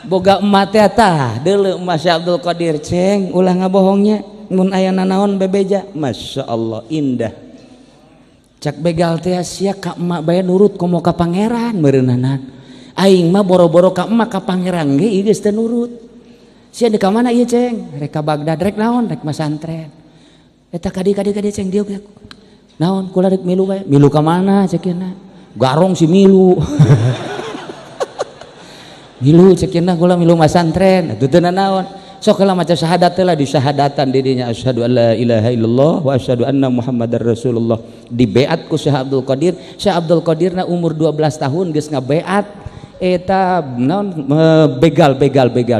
boga emak teh tah deuleu emak Syekh Abdul Qadir ceng ulah ngabohongnya mun aya nanaon bebeja Masya Allah indah cak begal teh sia ka emak bae nurut komo ka pangeran meureunanan aing mah boro-boro ka emak ka pangeran ge ieu geus teu nurut sia di ka mana ieu ceng rek ka Bagdad rek naon rek masantren eta kadi ceng dieu naon kula rek milu bae milu ka mana cekeuna garong si milu milu cekeuna kula milu masantren atuh teu naon sok heula maca syahadat lah di syahadatan didinya asyhadu an la ilaha illallah wa asyhadu anna muhammadar rasulullah di beat ku Syekh Abdul Qadir. Syekh Abdul Qadir na umur 12 tahun geus ngabeat eta naon begal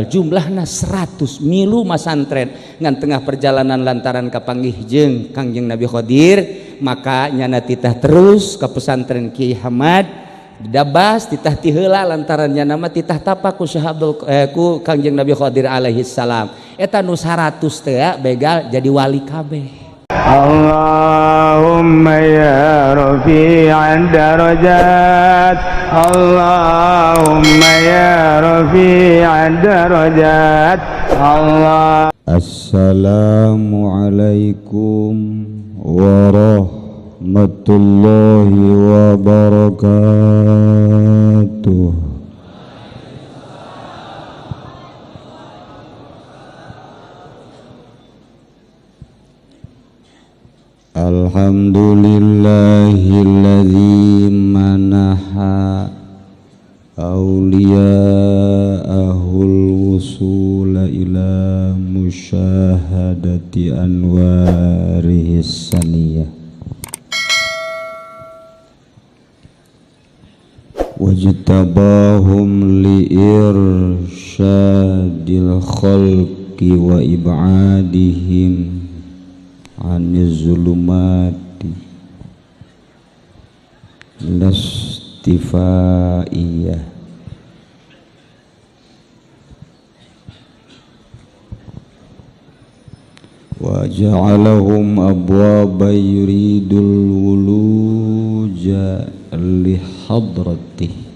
jumlahna 100 milu masantren ngan tengah perjalanan lantaran kapanggih jeung Kangjeng Nabi Qadir maka nyana titah terus ka pesantren Kiai Hamad dabas titah ti heula lantaran nyana mah titah tapak ku Syekh Abdul ku Kangjeng Nabi Qadir alaihi salam eta nu 100 teh begal jadi wali kabeh. Allahumma ya rafi'ad darajat Allahumma ya rafi'ad darajat Allah. Assalamualaikum warahmatullahi wabarakatuh. Alhamdulillahilladzi manaha awliya'ahul wusula ila musyahadati anwarihis saniyah wajtabahum liirsyadil khalqi wa ib'adihim aniz zulumati lastifaiyah wa ja'alahum abwaba yuridul wuluja li hadratih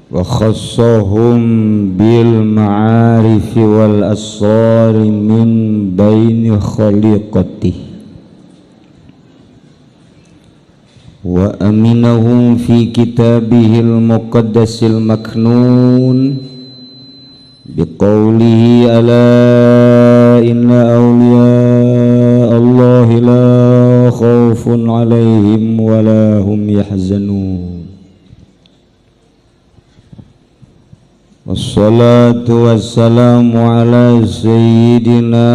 wa khassahum bil ma'arifi wal asrari min baini khaliqatih wa aminahum fi kitabihil muqaddasil maknun biqaulihi ala inna awliya Allahi la khawfun alaihim wa la hum yahzanun. Wassalatu wassalamu ala sayyidina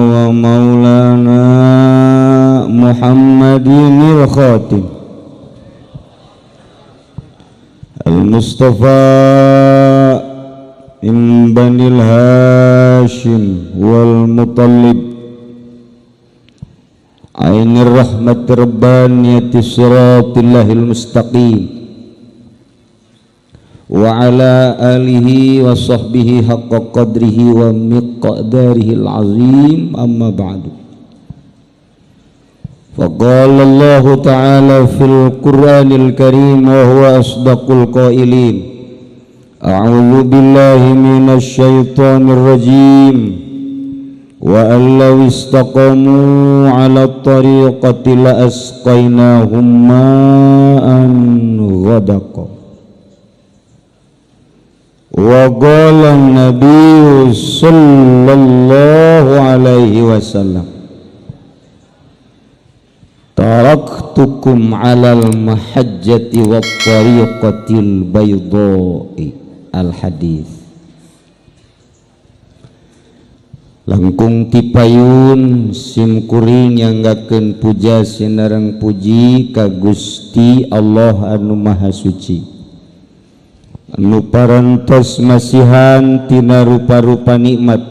wa maulana Muhammadinil khatim al-Mustafa min banil Hashim wal Muttalib ainir rahmat rabbaniyati siratillahil mustaqim wa ala alihi wa sahbihi haqqa qadrihi wa miqdarihil azim amma ba'du. Faqala Allah ta'ala fil Qur'anil Karim wa huwa asdaqul qailin a'udzu billahi minasy syaithanir rajim wa allaw istaqamu 'ala tariqati la asqainahum ma'an ghadaqa. Wa qala an-nabiy sallallahu alaihi wasallam taraktukum 'alal mahajjati wat tariqatil baydha'i al-hadits. Langkung tipayun simkuring nyanggakeun puja sinareng puji ka Gusti Allah anu Maha Suci anu parantos masihan tina rupa-rupa nikmat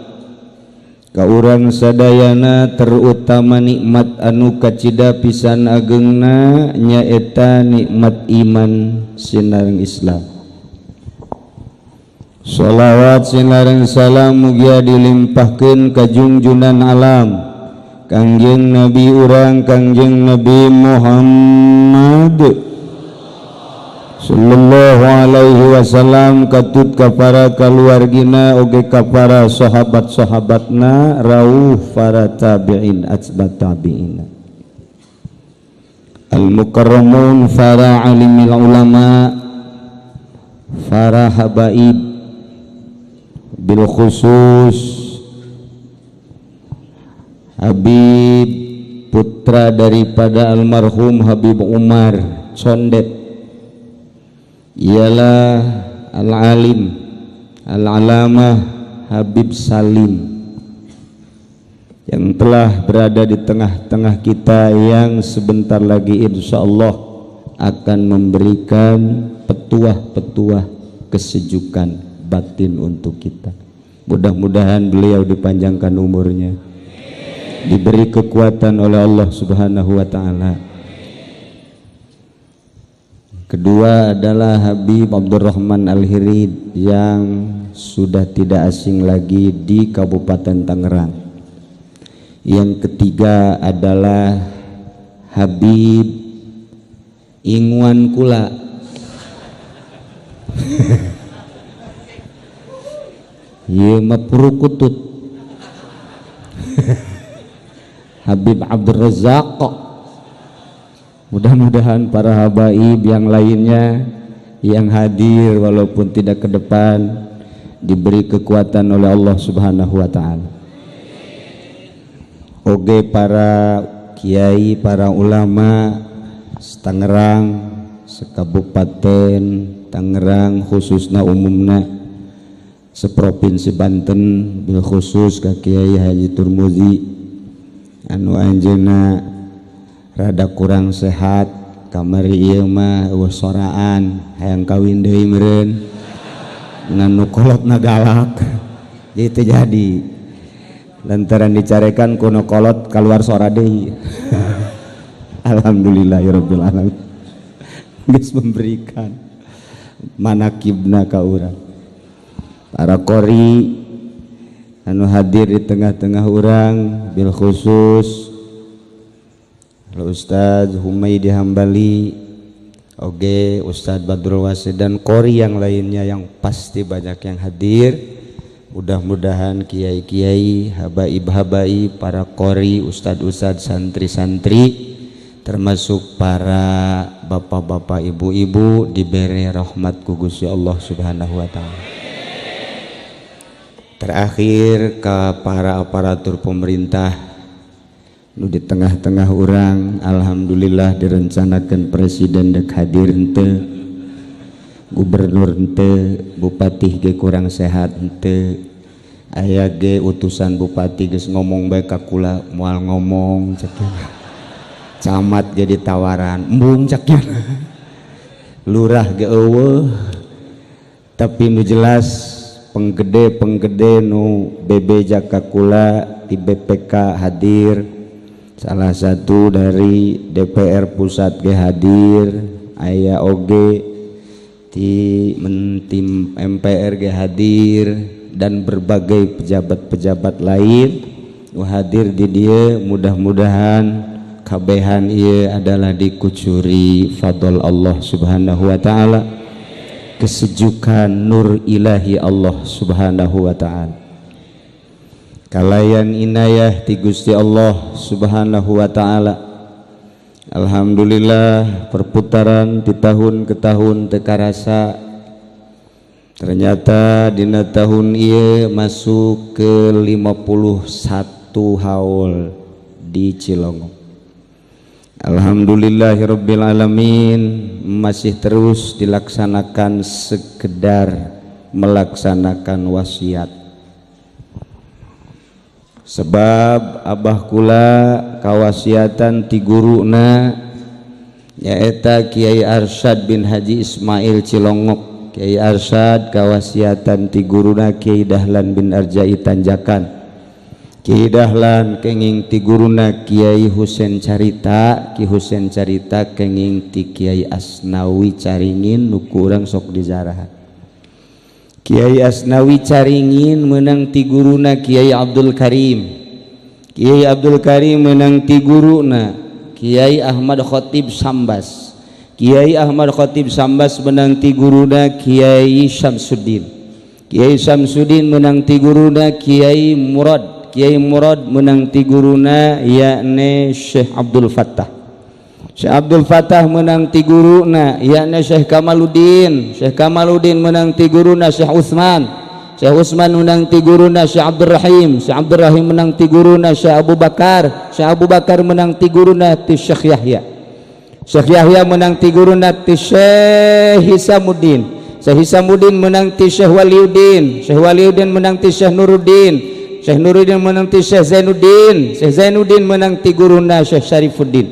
ka urang sadayana terutama nikmat anu kacida pisan agengna nyaeta nikmat iman sinareng Islam. Shalawat sinareng salam mugia dilimpahkeun ka junjunan alam Kangjeng Nabi urang Kangjeng Nabi Muhammad sallallahu alaihi wasallam katut ka para kaluargina oge ka para sahabat-sahabatna rawuh para tabi'in atbat tabi'in al mukarramun para alimil ulama para habaib bil khusus Habib putra daripada almarhum Habib Umar Condet ialah al-alim al-alamah Habib Salim yang telah berada di tengah-tengah kita, yang sebentar lagi insyaallah akan memberikan petuah-petuah kesejukan batin untuk kita. Mudah-mudahan beliau dipanjangkan umurnya, diberi kekuatan oleh Allah Subhanahu wa taala. Kedua adalah Habib Abdurrahman Al-Hirid yang sudah tidak asing lagi di Kabupaten Tangerang. Yang ketiga adalah Habib Ingwan Kula Ieu mah Purukutut Habib Abdul Razak. Mudah-mudahan para habaib yang lainnya yang hadir walaupun tidak ke depan diberi kekuatan oleh Allah Subhanahu wa taala. Oge para kiai, para ulama Tangerang, sekabupaten Tangerang khususna umumna, seprovinsi Banten bil khusus ka Kiai Haji Turmuzi anu anjeunna rada kurang sehat kamari ieu mah eueuh soraan hayang kawin deui meureun nganu kolotna galak gitu jadi lantaran dicarekan kuno kolot keluar sora deui. Alhamdulillahirabbil alamin geus memberikan manakibna ka urang. Para qori anu hadir di tengah-tengah urang bil khusus Ustaz Humaydi Hambali, oge Ustaz Badrul Wasid dan qori yang lainnya yang pasti banyak yang hadir. Mudah-mudahan kiai-kiai, habaib-habaib, para qori, ustad-ustad, santri-santri, termasuk para bapak-bapak, ibu-ibu diberi rahmat ku Gusti Allah Subhanahu wa taala. Terakhir ke para aparatur pemerintah nu di tengah-tengah orang, alhamdulillah direncanakan presiden dek hadir henteu, gubernur henteu, bupati ge kurang sehat henteu, aya ge utusan bupati geus ngomong bae ka kula moal ngomong cek camat ge ditawaran embung cek lurah ge eueuh, tapi nu jelas penggede nu BB jaka kula di BPK hadir, salah satu dari DPR pusat ge hadir, aya oge di mentim MPR ge hadir dan berbagai pejabat-pejabat lain hadir di dia. Mudah-mudahan kabehan ieu adalah dikucuri fadl Allah Subhanahu wa taala, kesejukan nur ilahi Allah Subhanahu wa taala, kalayan inayah ti Gusti Allah Subhanahu wa taala. Alhamdulillah perputaran di tahun ke tahun teu karasa, ternyata dina tahun ieu masuk ke 51 haul di Cilongok. Alhamdulillahirabbil alamin, masih terus dilaksanakan sekedar melaksanakan wasiat. Sebab abah kula kawasiatan ti guruna nyaeta Kiai Arsyad bin Haji Ismail Cilongok. Kiai Arsyad kawasiatan ti guruna Kiai Dahlan bin Arjai Tanjakan. Kiai Dahlan kenging ti guruna Kiai Husein Carita, Ki Husein Carita kenging ti Kiai Asnawi Caringin nu kurang sok dijarahan. Kiai Asnawi Caringin menang ti guruna Kiai Abdul Karim. Kiai Abdul Karim menang ti guruna Kiai Ahmad Khotib Sambas. Kiai Ahmad Khatib Sambas menang ti guruna Kiai Syamsuddin. Kiai Syamsuddin menang ti guruna Kiai Murad. Kiai Murad menang ti guruna yakni Syekh Abdul Fattah. Syekh Abdul Fattah menang ti guruna yakni Syekh Kamaluddin. Syekh Kamaluddin menang ti guruna Syekh Utsman. Syekh Utsman menang ti guruna Syekh Abdul Rahim. Syekh Abdul Rahim menang ti guruna Syekh Abu Bakar. Syekh Abu Bakar menang ti guruna ti Syekh Yahya. Syekh Yahya menang ti guruna ti Syekh Hisamuddin. Syekh Hisamuddin menang ti Syekh Waliuddin. Syekh Waliuddin menang ti Syekh Nuruddin. Syekh Nuruddin menang ti Syekh Zainuddin. Syekh Zainuddin menang ti guruna Syekh Syarifuddin.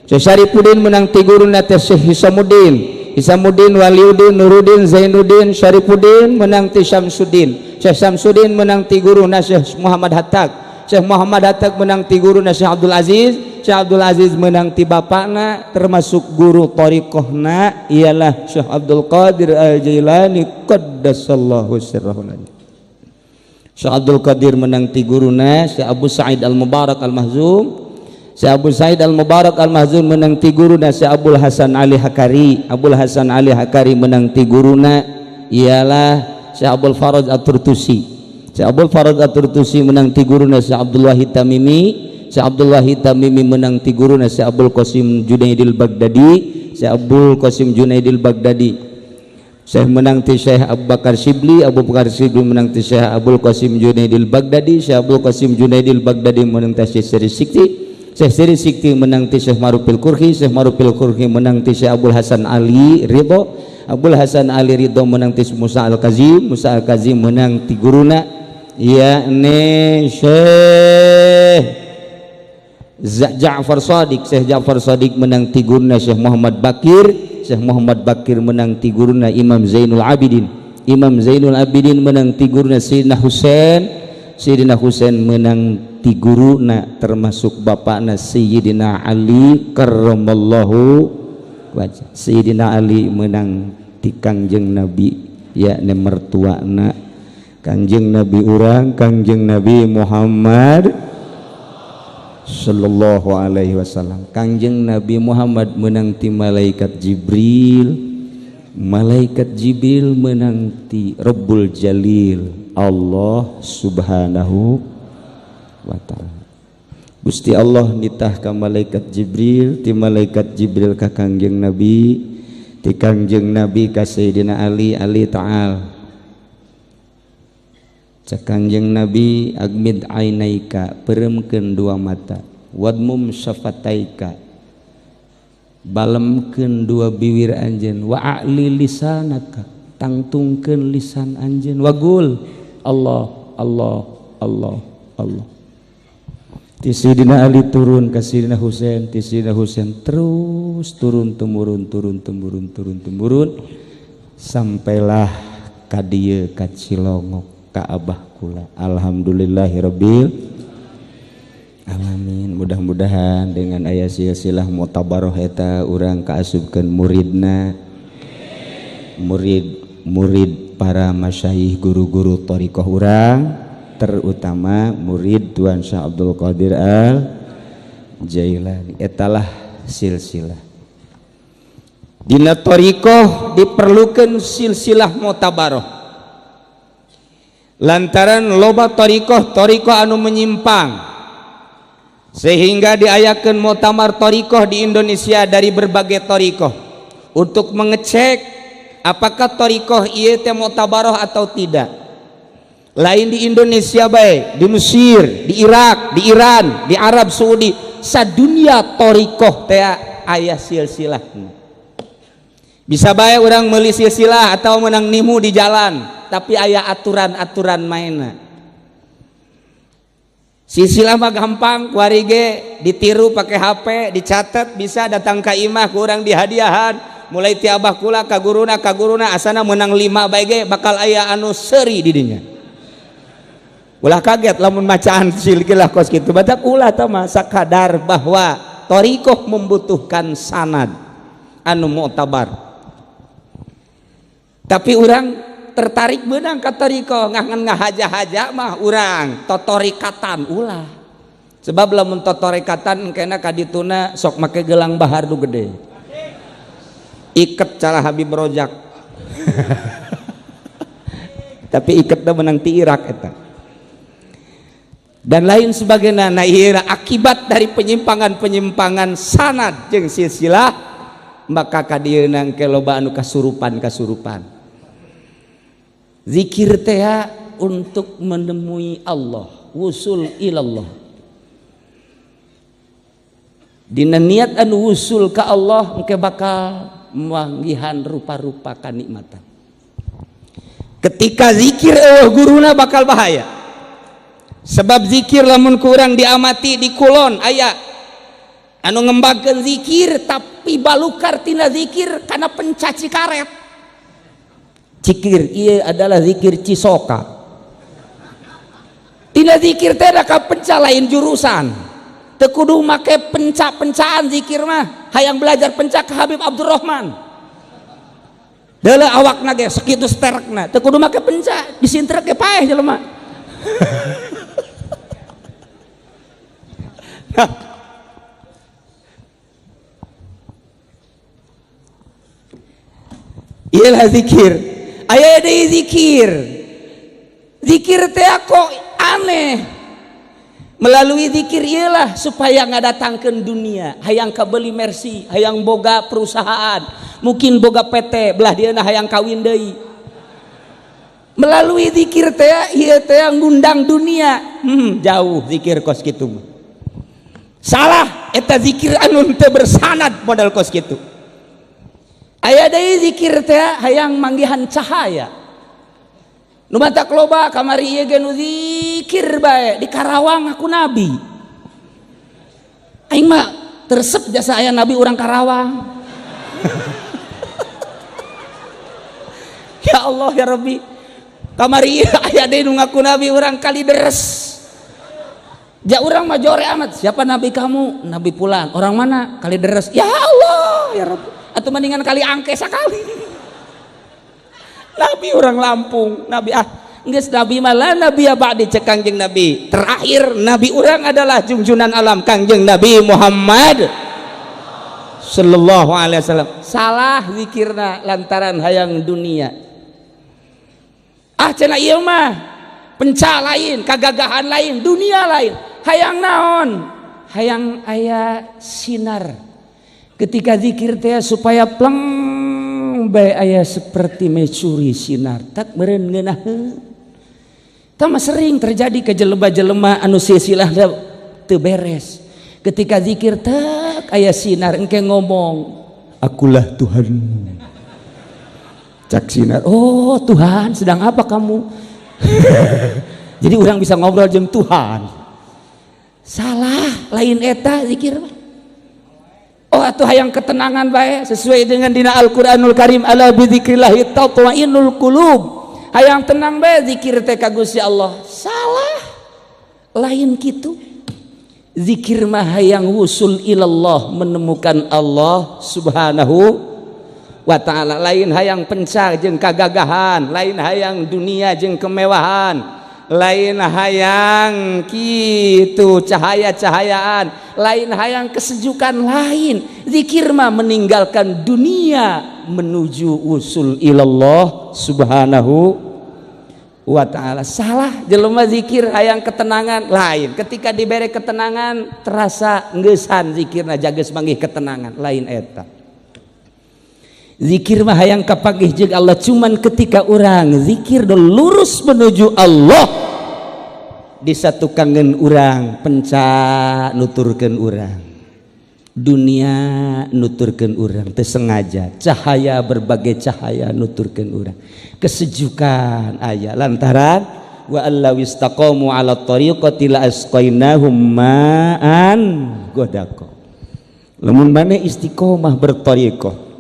Syekh Syarifuddin menang ti guruna ti Syekh Hisamuddin. Hisamuddin, Waliuddin, Nuruddin, Zainuddin, Syarifuddin menang ti Syamsuddin. Syekh Syamsuddin menang ti guruna Syekh Muhammad Hattaq. Syekh Muhammad Hattaq menang ti guruna Syekh Abdul Aziz. Syekh Abdul Aziz menang ti bapakna termasuk guru thariqahna ialah Syekh Abdul Qadir Al-Jailani qaddasallahu sirrahu. Syekh Abdul Qadir menang ti guruna Syekh Abu Sa'id Al-Mubarak Al-Mahzum. Syekh Abu Sa'id Al-Mubarak Al-Mahzum menang ti guruna Syekh Abdul Hasan Ali Hakari. Abdul Hasan Ali Hakari menang ti guruna ialah Syekh Abdul Faraj At-Turtusi. Syekh Abdul Faraj At-Turtusi menang ti guruna Syekh Abdul Wahid Tamimi. Syekh Abdul Wahid Tamimi menang ti guruna Syekh Abdul Qasim Junaidil Baghdadi. Syekh Abdul Qasim Junaidil Baghdadi. Syekh menang ti Syekh Abu Bakar Shibli. Abu Bakar Shibli menang ti Syekh Abdul Qasim Junaidil Baghdadi. Syekh Abdul Qasim Junaidil Baghdadi menang ti Syekh Seri Sikti. Syekh Seri Sikti menang ti Syekh Marufil Qurhi. Syekh Marufil Qurhi menang ti Syekh Abdul Hasan Ali Ridho. Abdul Hasan Ali Ridho menang ti Musa Al-Kazim. Musa Al-Kazim menang ti guruna yakni Syekh Ja'far Shadiq. Syekh Ja'far Shadiq menang ti guruna Syekh Muhammad Bakir. Syekh Muhammad Bakir menang ti guruna Imam Zainul Abidin. Imam Zainul Abidin menang ti guruna Sayyidina Husain. Sayyidina Husain menang ti guruna termasuk bapakna Sayyidina Ali karramallahu wajah. Sayyidina Ali menang ti Kangjeng Nabi yakni mertuana Kangjeng Nabi urang Kangjeng Nabi Muhammad sallallahu alaihi wasallam. Kangjeng Nabi Muhammad menang ti malaikat Jibril. Malaikat Jibril menang ti Rabbul Jalil Allah subhanahu wa ta'ala. Gusti Allah nitah ka malaikat Jibril. Ti malaikat Jibril ka Kangjeng Nabi. Ti Kangjeng Nabi ka Sayyidina Ali. Ali ta'al cak Kangjeng Nabi agmid ainaika peremkeun dua mata wadmum syafataika balemkeun dua bibir anjeun wa a'li lisanaka tangtungkeun lisan anjeun wagul Allah Allah Allah Allah. Ti Sayyidina Ali turun ka Sayyidina Husain. Ti Sayyidina Husain terus turun temurun sampailah ka dieu ka Cilongok ka abah kula. Alhamdulillahirabbil alamin. Mudah-mudahan dengan aya silsilah mutabaroh eta urang kaasupkeun muridna, murid para masyayikh guru-guru thariqah urang, terutama murid Tuan Syekh Abdul Qadir Al Jailani. Etalah silsilah. Dina thariqah diperlukeun silsilah mutabaroh. Lantaran loba thariqah anu menyimpang sehingga diayakeun muktamar thariqah di Indonesia dari berbagai thariqah untuk mengecek apakah thariqah ieu teh mutabaroh atau tidak. Lain di Indonesia bae, di Mesir, di Irak, di Iran, di Arab Saudi, sadunya thariqah teh aya silsilahna. Bisa bae urang meuli silsilah atau menang nimu di jalan, tapi aya aturan-aturan mainna. Silsilah mah gampang, kuari ge ditiru pakai HP, dicatat, bisa datang ka imah ku urang dihadiahan, mulai ti abah kula ka guruna asana menang 5 bae ge bakal aya anu seuri di dinya. Ulah kaget lamun macaan silsilah kos kitu, batak ulah tah mah sakadar bahwa thariqah membutuhkan sanad anu mu'tabar. Tapi orang tertarik benang ka thariqah, ngangan ngahaja-haja mah urang totorikatan ulah. Sebab lamun totorikatan kena kadituna sok make gelang bahar nu gede. iket cara Habib Rojak tapi iketnya menang ti Irak eta dan lain sebagainya. Nah ieu akibat dari penyimpangan-penyimpangan sanad jeung silsilah maka kadieu nangke loba anu kasurupan. Zikir teh untuk menemui Allah, wusul ilallah. Dina niat anu wusul ka Allah engke bakal manggihan rupa-rupa kanikmatan. Ketika zikir guruna bakal bahaya. Sebab zikir lamun kurang diamati di kulon aya anu ngembangkeun zikir tapi balukar tina zikir kana pencaci karet. Zikir ieu adalah zikir cisoka. Tina zikir teh da ka penca lain jurusan. Teu kudu make penca-pencaan zikir mah, hayang belajar penca ke Habib Abdurrahman. Deuleu awakna ge sakitu sterekna, teu kudu make penca, disintrek ge paeh jelema. Iyalah zikir. Aya deui zikir. Zikir teh kok aneh. Melalui zikir ialah supaya ngadatangkeun dunia, hayang kabeli mercy, hayang boga perusahaan, mungkin boga PT, belah dieuna hayang kawin deui. Melalui zikir teh ieu teh ngundang dunia. Jauh zikir kos kitu. Salah eta zikir anu teu bersanad modal kos kitu. Aya deui zikir teh hayang manggihan cahaya. Nu matak loba kamari ieu ge nu zikir bae di Karawang aku nabi. Aing mah tersep jasa aya nabi urang Karawang. Ya Allah ya Rabbi. Kamari ieu aya deui nu ngaku nabi urang Kalideres. Ja urang mah jore amat. Siapa nabi kamu? Nabi Pulan. Orang mana? Kalideres. Ya Allah ya Rabbi. Atuh mendingan kali angke sakali. Nabi orang Lampung, Nabi geus nabi malah nabi ba'di cek Kangjeng Nabi. Terakhir nabi orang adalah junjunan alam Kangjeng Nabi Muhammad sallallahu alaihi wasallam. Salah zikirna lantaran hayang dunia. Cenah ieu mah penca lain, kagagahan lain, dunia lain. Hayang naon? Hayang aya sinar. Ketika zikir teh supaya pleng bae aya seperti mencuri sinar tak meureun ngeunaheun. Tama sering terjadi ke jelema-jelema anu silsilah teu beres. Ketika zikir tak aya sinar engke ngomong, akulah Tuhanmu. Cak sinar, oh Tuhan sedang apa kamu? Jadi orang bisa ngobrol jeung Tuhan. Salah, lain eta zikir mah. Oh atuh hayang ketenangan bae sesuai dengan dina Al-Qur'anul Karim, ala bidzikrillah tatma'innul qulub. Hayang tenang bae zikir teh ka Gusti Allah. Salah. Lain kitu. Zikir mah hayang wusul ilallah, menemukan Allah Subhanahu wa taala. Lain hayang penca jeung kagagahan, lain hayang dunia jeung kemewahan. Lain hayang kitu cahaya-cahayaan, lain hayang kesejukan lain. Zikir mah meninggalkan dunia menuju usul ilallah subhanahu wa ta'ala. Salah jelema zikir hayang ketenangan lain. Ketika diberi ketenangan terasa ngeusan zikirna jageus manggih ketenangan, lain eta. Zikir mah hayang kapagih jeung Allah, cuman ketika orang zikir lurus menuju Allah disatukankeun urang penca nuturkeun urang, dunia nuturkeun urang teu sengaja, cahaya berbagai cahaya nuturkeun urang, kesejukan aya lantaran wa allaw istaqamu ala tariqati la asqainahum ma'an ghadaqa. Lamun maneh istiqomah bertariqah,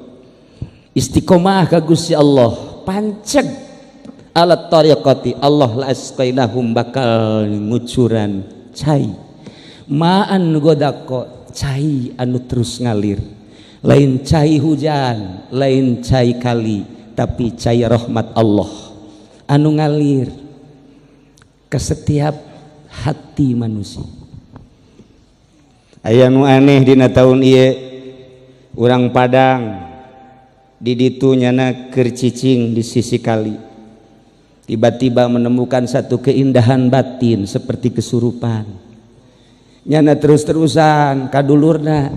istiqomah ka Gusti Allah, panceg alat tariqati Allah la asqainahum bakal ngucuran cai ma'an godako, cai anu terus ngalir, lain cai hujan, lain cai kali, tapi cai rahmat Allah anu ngalir ke setiap hati manusia. Aya nu aneh dina taun ieu urang Padang di ditu nyana keur cicing di sisi kali. Tiba-tiba menemukan satu keindahan batin seperti kesurupan. Nyana terus-terusan kadulurna,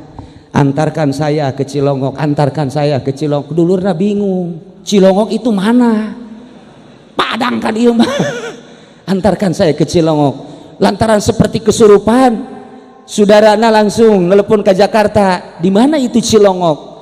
antarkan saya ke Cilongok, antarkan saya ke Cilongok. Dulurna bingung, Cilongok itu mana? Padang kan ieu mah. Antarkan saya ke Cilongok. Lantaran seperti kesurupan, saudarana langsung nelpon ke Jakarta. Di mana itu Cilongok?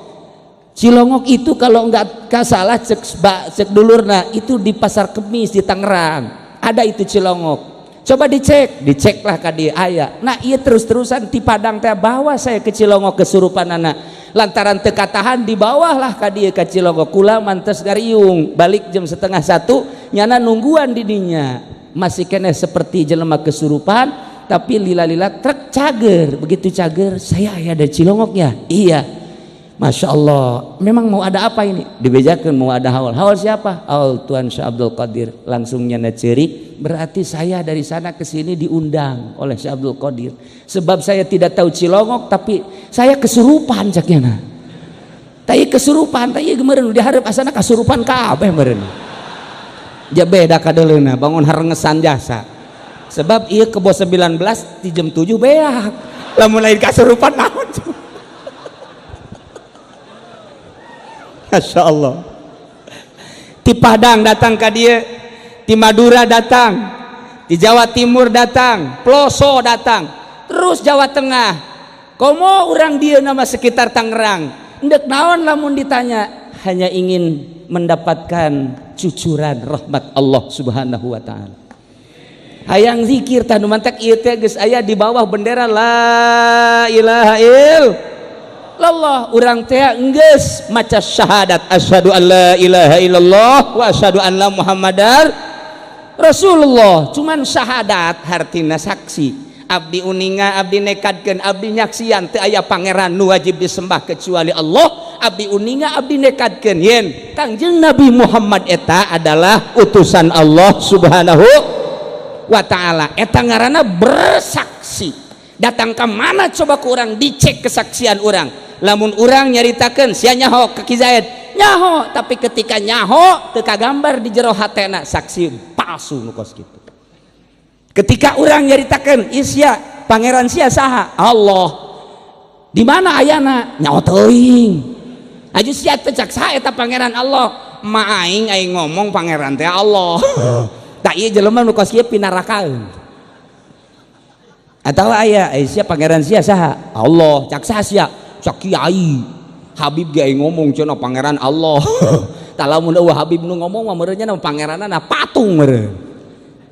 Cilongok itu kalau enggak salah cek dulurna itu di Pasar Kemis di Tangerang. Ada itu Cilongok. Coba diceklah ka dieu aya. Nah, ieu terus-terusan ti Padang teh bawa saya ke Cilongok kesurupan anak. Lantaran teu katahan dibawahlah ka dieu ka Cilongok. Kula mantes gariung balik jam 12:30 nyana nungguan di dinya. Masih kena seperti jelema kesurupan, tapi lila-lila trek cager. Begitu cager, saya aya di Cilongok ya? Iya. Masya Allah, memang mau ada apa ini? Dibejakan mau ada haul. Haul siapa? Haul Tuan Syekh Abdul Qadir. Langsung nyana cerik, berarti saya dari sana ke sini diundang oleh Syekh Abdul Qadir. Sebab saya tidak tahu Cilongok, tapi saya kesurupan caknya. Tapi kesurupan, tapi kemarin diharap asana kesurupan kabeh meureun. Ja beda kadeuleuna, bangun harengesan jasa. Sebab ieu ke bos 19 di jam 7 beak. Lamun lain kesurupan naon? Masya Allah. Di Padang datang ke dia, di Madura datang, di Jawa Timur datang, Ploso datang, terus Jawa Tengah. Komo orang dia nama sekitar Tangerang. Ndek naon lamun ditanya, hanya ingin mendapatkan cucuran rahmat Allah Subhanahu wa taala. Hayang zikir tanu mantak ieu teh geus aya di bawah bendera la ilaha illallah. Allah urang teh enggeus maca syahadat asyhadu an la ilaha illallah wa asyhadu anna muhammadar rasulullah. Cuman syahadat hartina saksi. Abdi uninga, abdi nekadkeun, abdi nyaksian teu aya pangeran nu wajib disembah kecuali Allah. Abdi uninga, abdi nekadkeun yen Kangjeng Nabi Muhammad eta adalah utusan Allah Subhanahu wa taala. Eta ngaranna bersaksi. Datang ke mana coba ke orang dicek kesaksian orang. Lamun orang nyaritakeun sia nyaho ke Ki Zaid nyaho, tapi ketika nyaho teu kagambar di jero hatena saksi palsu nu kos kitu. Ketika orang nyaritakeun sia pangeran sia saha? Allah. Di mana ayana? Nyaho teuing. Aju sia teh cak saha eta pangeran Allah? Ma aing ngomong pangeran teh Allah. Tak ieu jelema nu kos kieu pinarakaeun. Atau aya sia pangeran sia saha? Allah. Cak saha sia? Cak kiai Habib ge ngomong cenah pangeran Allah. Tah lamun eueuh Habib nu ngomong mah meureunnya na pangeranna patung meureun.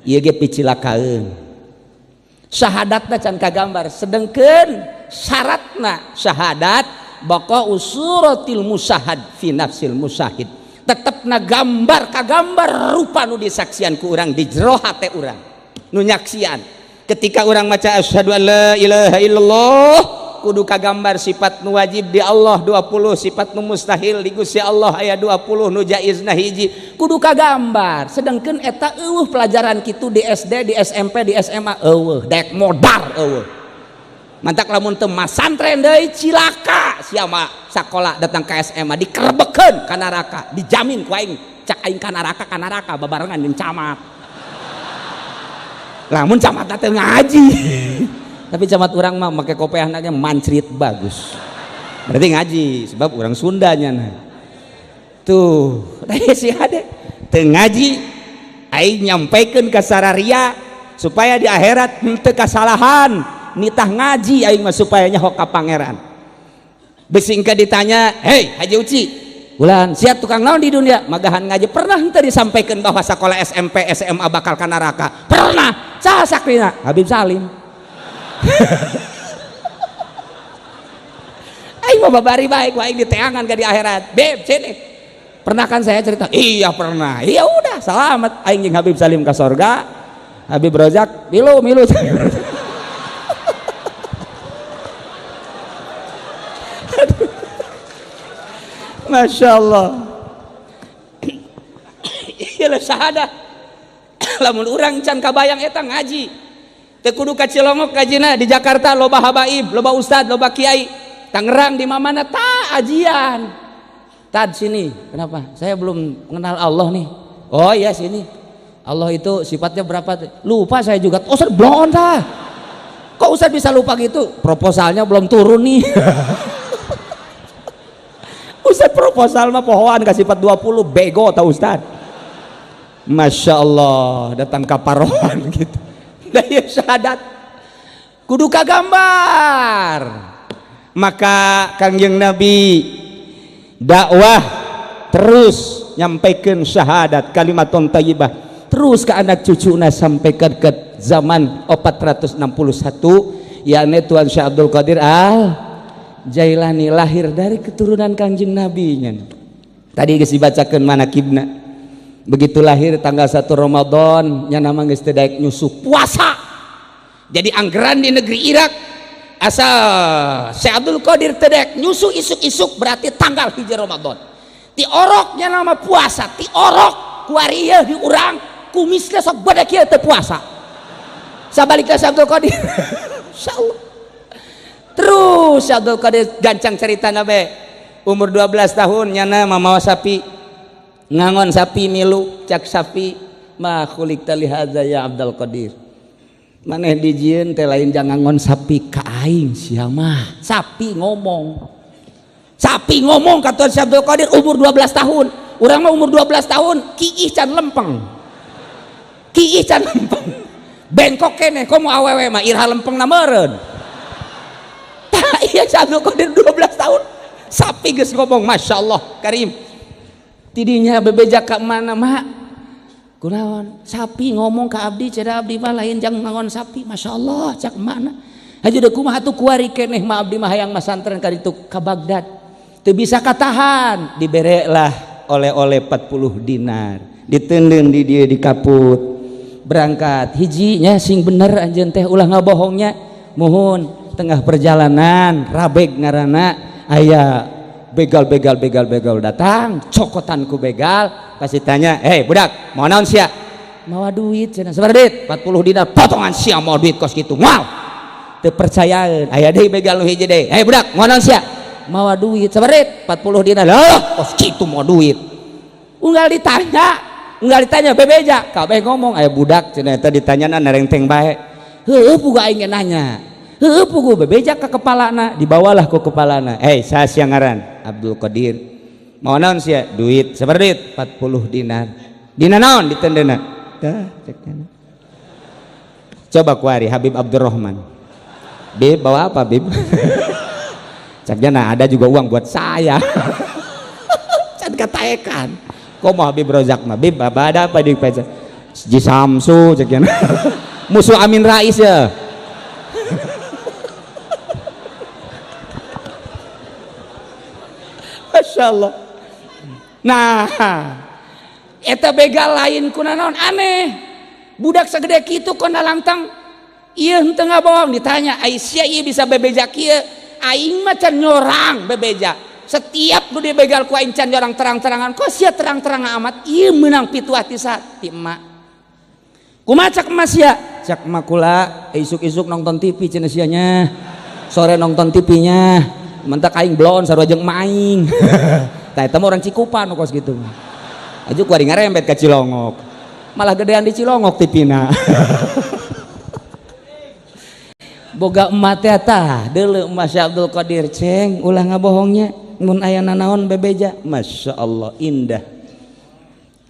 Ieu ge picilakaeun. Syahadatna can kagambar, sedengkeun syaratna syahadat baqa usuratil musyahad fi nafsil musyahid. Tetepna gambar kagambar rupa nu disaksian ku urang di jero hate urang. Nu nyaksian. Ketika orang maca asyhadu an la ilaha illallah kudu kagambar sifat nu wajib di Allah 20, sifat nu mustahil di Gusti Allah aya 20, nu jaizna hiji kudu kagambar. Sedengkeun eta eueuh pelajaran kitu di SD, di SMP, di SMA eueuh daek modar eueuh. Mantak lamun teu masantren deui cilaka sia mah sakola datang ka SMA dikerebekeun ka neraka, dijamin ku aing cak aing ka neraka babarengan jeung camat. Lamun camat teh ngaji. Tapi camat orang mah make kopiahna ge mancrit bagus. Berarti ngaji sebab orang Sundanya nah. Tuh, da si hade teu ngaji aing nyampaikeun ka sararia supaya di akhirat henteu kasalahan. Nitah ngaji aing mah supaya nyaho ka pangeran. Besingka ditanya, "Hei, Haji Uci, ulan sia tukang naon di dunia?" Magahan ngaji. Pernah henteu disampaikan bahwa sekolah SMP, SMA bakal ka neraka? Pernah. Saha sakrina? Habib Salim. Aing mau babari baik, aing diteangan ke di akhirat. Beb, sini. Pernah kan saya cerita? Iya pernah. Iya udah, selamat. Aing jeung Habib Salim ka sorga. Habib Rozak, milu. Masya Allah. Iya syahadat. Lamun urang can kabayang eta ngaji. Teu kudu ka Cilongok kajina, di Jakarta loba habaib, loba ustad, loba kiai. Tangerang di mamana ta ajian. Tad sini, kenapa? Saya belum mengenal Allah nih. Oh iya sini. Allah itu sifatnya berapa? Lupa saya juga. Oh Ustaz belum dah. Kok Ustaz bisa lupa gitu? Proposalnya belum turun nih. Ustaz proposal mah pohoan ke sifat 20 bego tahu Ustaz. Masya Allah datang kaparohan gitu. Daya syahadat kudu kagambar. Maka Kangjeng Nabi dakwah terus nyampaikan syahadat kalimatun thayyibah terus ke anak cucuna sampai ke zaman 461 yakni Tuan Syekh Abdul Qadir Al Jailani lahir dari keturunan Kangjeng Nabi nya. Tadi geus dibacakeun manakibna. Begitu lahir tanggal 1 Ramadan nya nama geus teu daek nyusuh puasa. Jadi anggeran di negeri Irak asal Syekh Abdul Qadir teu daek nyusuh isuk-isuk berarti tanggal 1 Ramadan. Ti oroknya nama puasa, ti orok kuarieu di urang kumisna sok bade kieu teu puasa. Sabalikna Syekh Abdul Qadir. Insyaallah. Terus Syekh Abdul Qadir gancang cerita nabe umur 12 tahun nyana mamawa sapi ngangon sapi milu cak sapi ma khuliqta li hadza ya Abdul Qadir maneh dijieun teh lain jangan ngangon sapi ka aing sia mah sapi ngomong kata Syekh Abdul Qadir umur 12 tahun urang mah umur 12 tahun kiih can lempeng bengkok keneh komo awewe mah irha lempeng na meureun. Iya Syekh Abdul Qadir 12 tahun sapi geus ngomong Masya Allah Karim tidinya bebeja ka mana mak kunaon sapi ngomong ka abdi cenah abdi mah lain jang ngangon sapi Masya Allah cak mana haji deuk kumaha atuh kuari keneh mah abdi mah hayang masantren ka ditu ka Baghdad teu bisa katahan diberelah oleh-oleh 40 dinar diteundeun di dieu di kaput berangkat hijinya sing bener anjeun teh ulah ngabohongnya muhun tengah perjalanan rabeg ngaranna aya begal datang cokotanku begal kasih tanya budak mau naon sia mawa duit cenah sabar duit 40 dinar potongan sia mau duit kos kitu moal teu percayaan aya deui begal nu hiji deui budak mau naon sia mawa duit sabar duit 40 dinar lah kos kitu mau duit unggal ditanya bebeja kabeh ngomong aya budak cenah eta ditanyana narengteng bae heueuh puga aing nanya pugu bebeja ke kepalana dibawalah ke kepalana saya siang ngaran Abdul Qadir mau naon sia duit sabar duit 40 dinar dina naon ditendeuna tah cekna coba kuari Habib Abdurrahman Bib bawa apa Bib caknya ada juga uang buat saya can kataekan komo Habib Rozak mah Bib ada apa di pesa Ji Samsu caknya musuh Amin Rais ya. Masya Allah. Nah eta begal lain kunaon aneh budak segede kitu kona langtang ieu henteu ngabohong ditanya Aisyah ieu bisa bebeja kieu aing mah can nyorang bebeja setiap nu dibegal ku aing can nyorang terang-terangan kok sia terang-terang amat ieu meunang pitu hati ti emak kumaha cak emak sia cak emak kula isuk-isuk nonton TV cenah sia nya sore nonton TV-nya mentak aing blon sarua jeung maing tah eta mah orang Cikupa nu kos kitu aju kuari ngarembet ka Cilongok malah gedean di Cilongok tipina boga emat teh tah deuleu emak Syekh Abdul Qadir ceng ulah ngabohongnya mun aya nanaon bebeja Masya Allah indah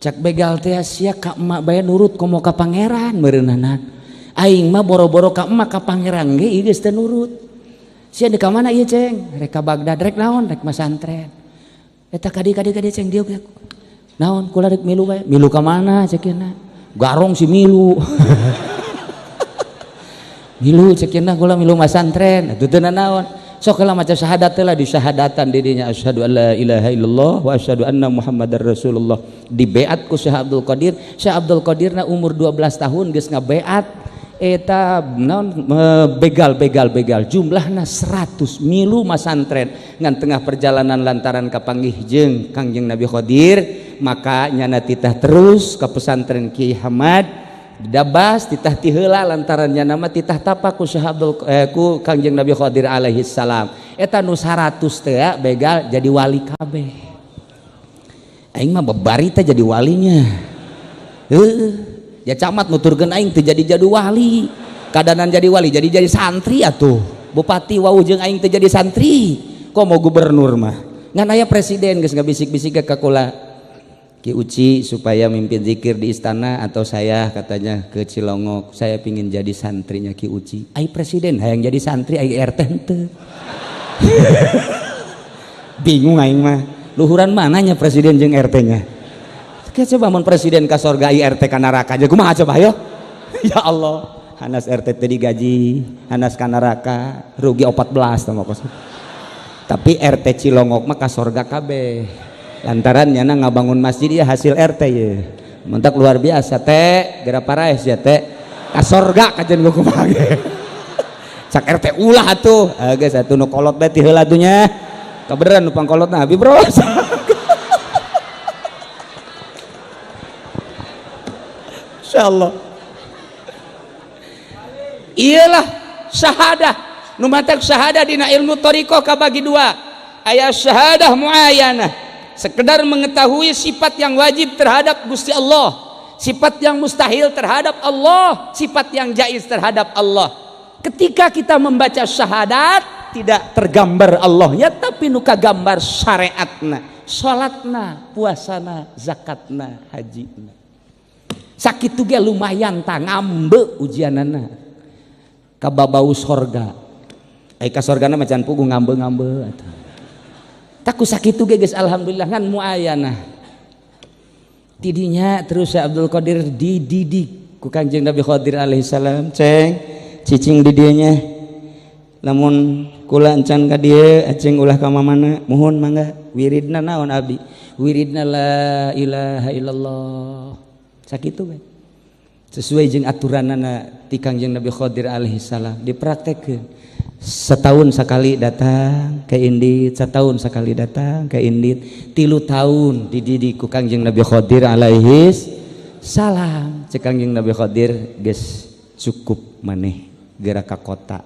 cak begal teh sia ka emak bae nurut komo ka pangeran meureunanan aing mah boro-boro ka emak ka pangeran ge ieu geus teu nurut sia di ka mana ieu ceng rek ka Baghdad rek naon rek masantren eta kadi ceng dieu naon kula rek milu bae milu ka mana cekeuna garong si milu milu cekeuna kula milu masantren atuh teu naon sok heula maca syahadat teh lah di syahadatan di dinya asyhadu alla ilaha illallah wa asyhadu anna muhammadar rasulullah di beat ku Syekh Abdul Qadir na umur 12 tahun geus ngabeat eta naon begal jumlahna 100 milu masantren ngan tengah perjalanan lantaran kapanggih jeung Kangjeng Nabi Qadir maka nyana titah terus ke pesantren Kiai Hamad dabas titah ti heula lantaran nyana mah titah tapak ku Syekh ku Kangjeng Nabi Qadir alaihi salam eta nu 100 teh begal jadi wali kabeh aing mah bebarita jadi walinya. Ya camat nuturkeun aing teu jadi wali. Kadanan jadi wali jadi santri atuh. Bupati wau jeung aing teu jadi santri. Kok mau gubernur mah? Ngan aya presiden geus ngabisik-bisik ka kula. Ki Uci supaya mimpin zikir di istana atau saya katanya ke Cilongok. Saya pingin jadi santrinya Ki Uci. Ai presiden hayang jadi santri ai RT henteu. Bingung aing mah. Luhuran mananya presiden jeung RT-nya? Coba mun presiden ka sorga ai RT ka neraka aja kumaha coba ayo? Ya Allah, hanas RT teh digaji, hanas ka neraka rugi 14 tah kos. Tapi RT Cilongok mah ka sorga kabeh. Lantaran nyana ngabangun masjid ya hasil RT ye. Mentak luar biasa teh, geura paraes ya teh. Ka sorga kajen gua kumaha ge. Cak RT ulah atuh. Geus atuh nu kolot bae ti heula atuh nya. Kabeneran nu pangkolotna abi bro. Insyaallah. Iyalah syahadah. Nu matak syahadah dina ilmu thariqah kabagi dua. Aya syahadah muayyanah, sekedar mengetahui sifat yang wajib terhadap Gusti Allah, sifat yang mustahil terhadap Allah, sifat yang jaiz terhadap Allah. Ketika kita membaca syahadat tidak tergambar Allahnya, tapi nuka gambar syariatna, salatna, puasana, zakatna, hajina. Sakitu ge lumayan tah ngambe ujianana ka babau sorga. Ai ka sorgana macan pugu ngambe-ngambe atuh. Taku sakitu ge geus alhamdulillah ngan muayyanah. Tidinya terus Syekh Abdul Qadir dididik ku Kanjeng Nabi Qadir alaihi salam, ceng cicing di dieu nya. Lamun kula encan ka dieu acing ulah ka mamana, mohon mangga wiridna naon abdi? Wiridna la ilaha illallah. Sakitu we. Sesuai jeung aturanana ti Kanjeng Nabi Qadir alaihi salam dipraktekkeun. Setahun sekali datang ke Indit, setahun sekali datang ke Indit, 3 tahun dididik ku Kanjeng Nabi Qadir alaihi salam. Cek Kanjeng Nabi Qadir geus cukup maneh geura ka kota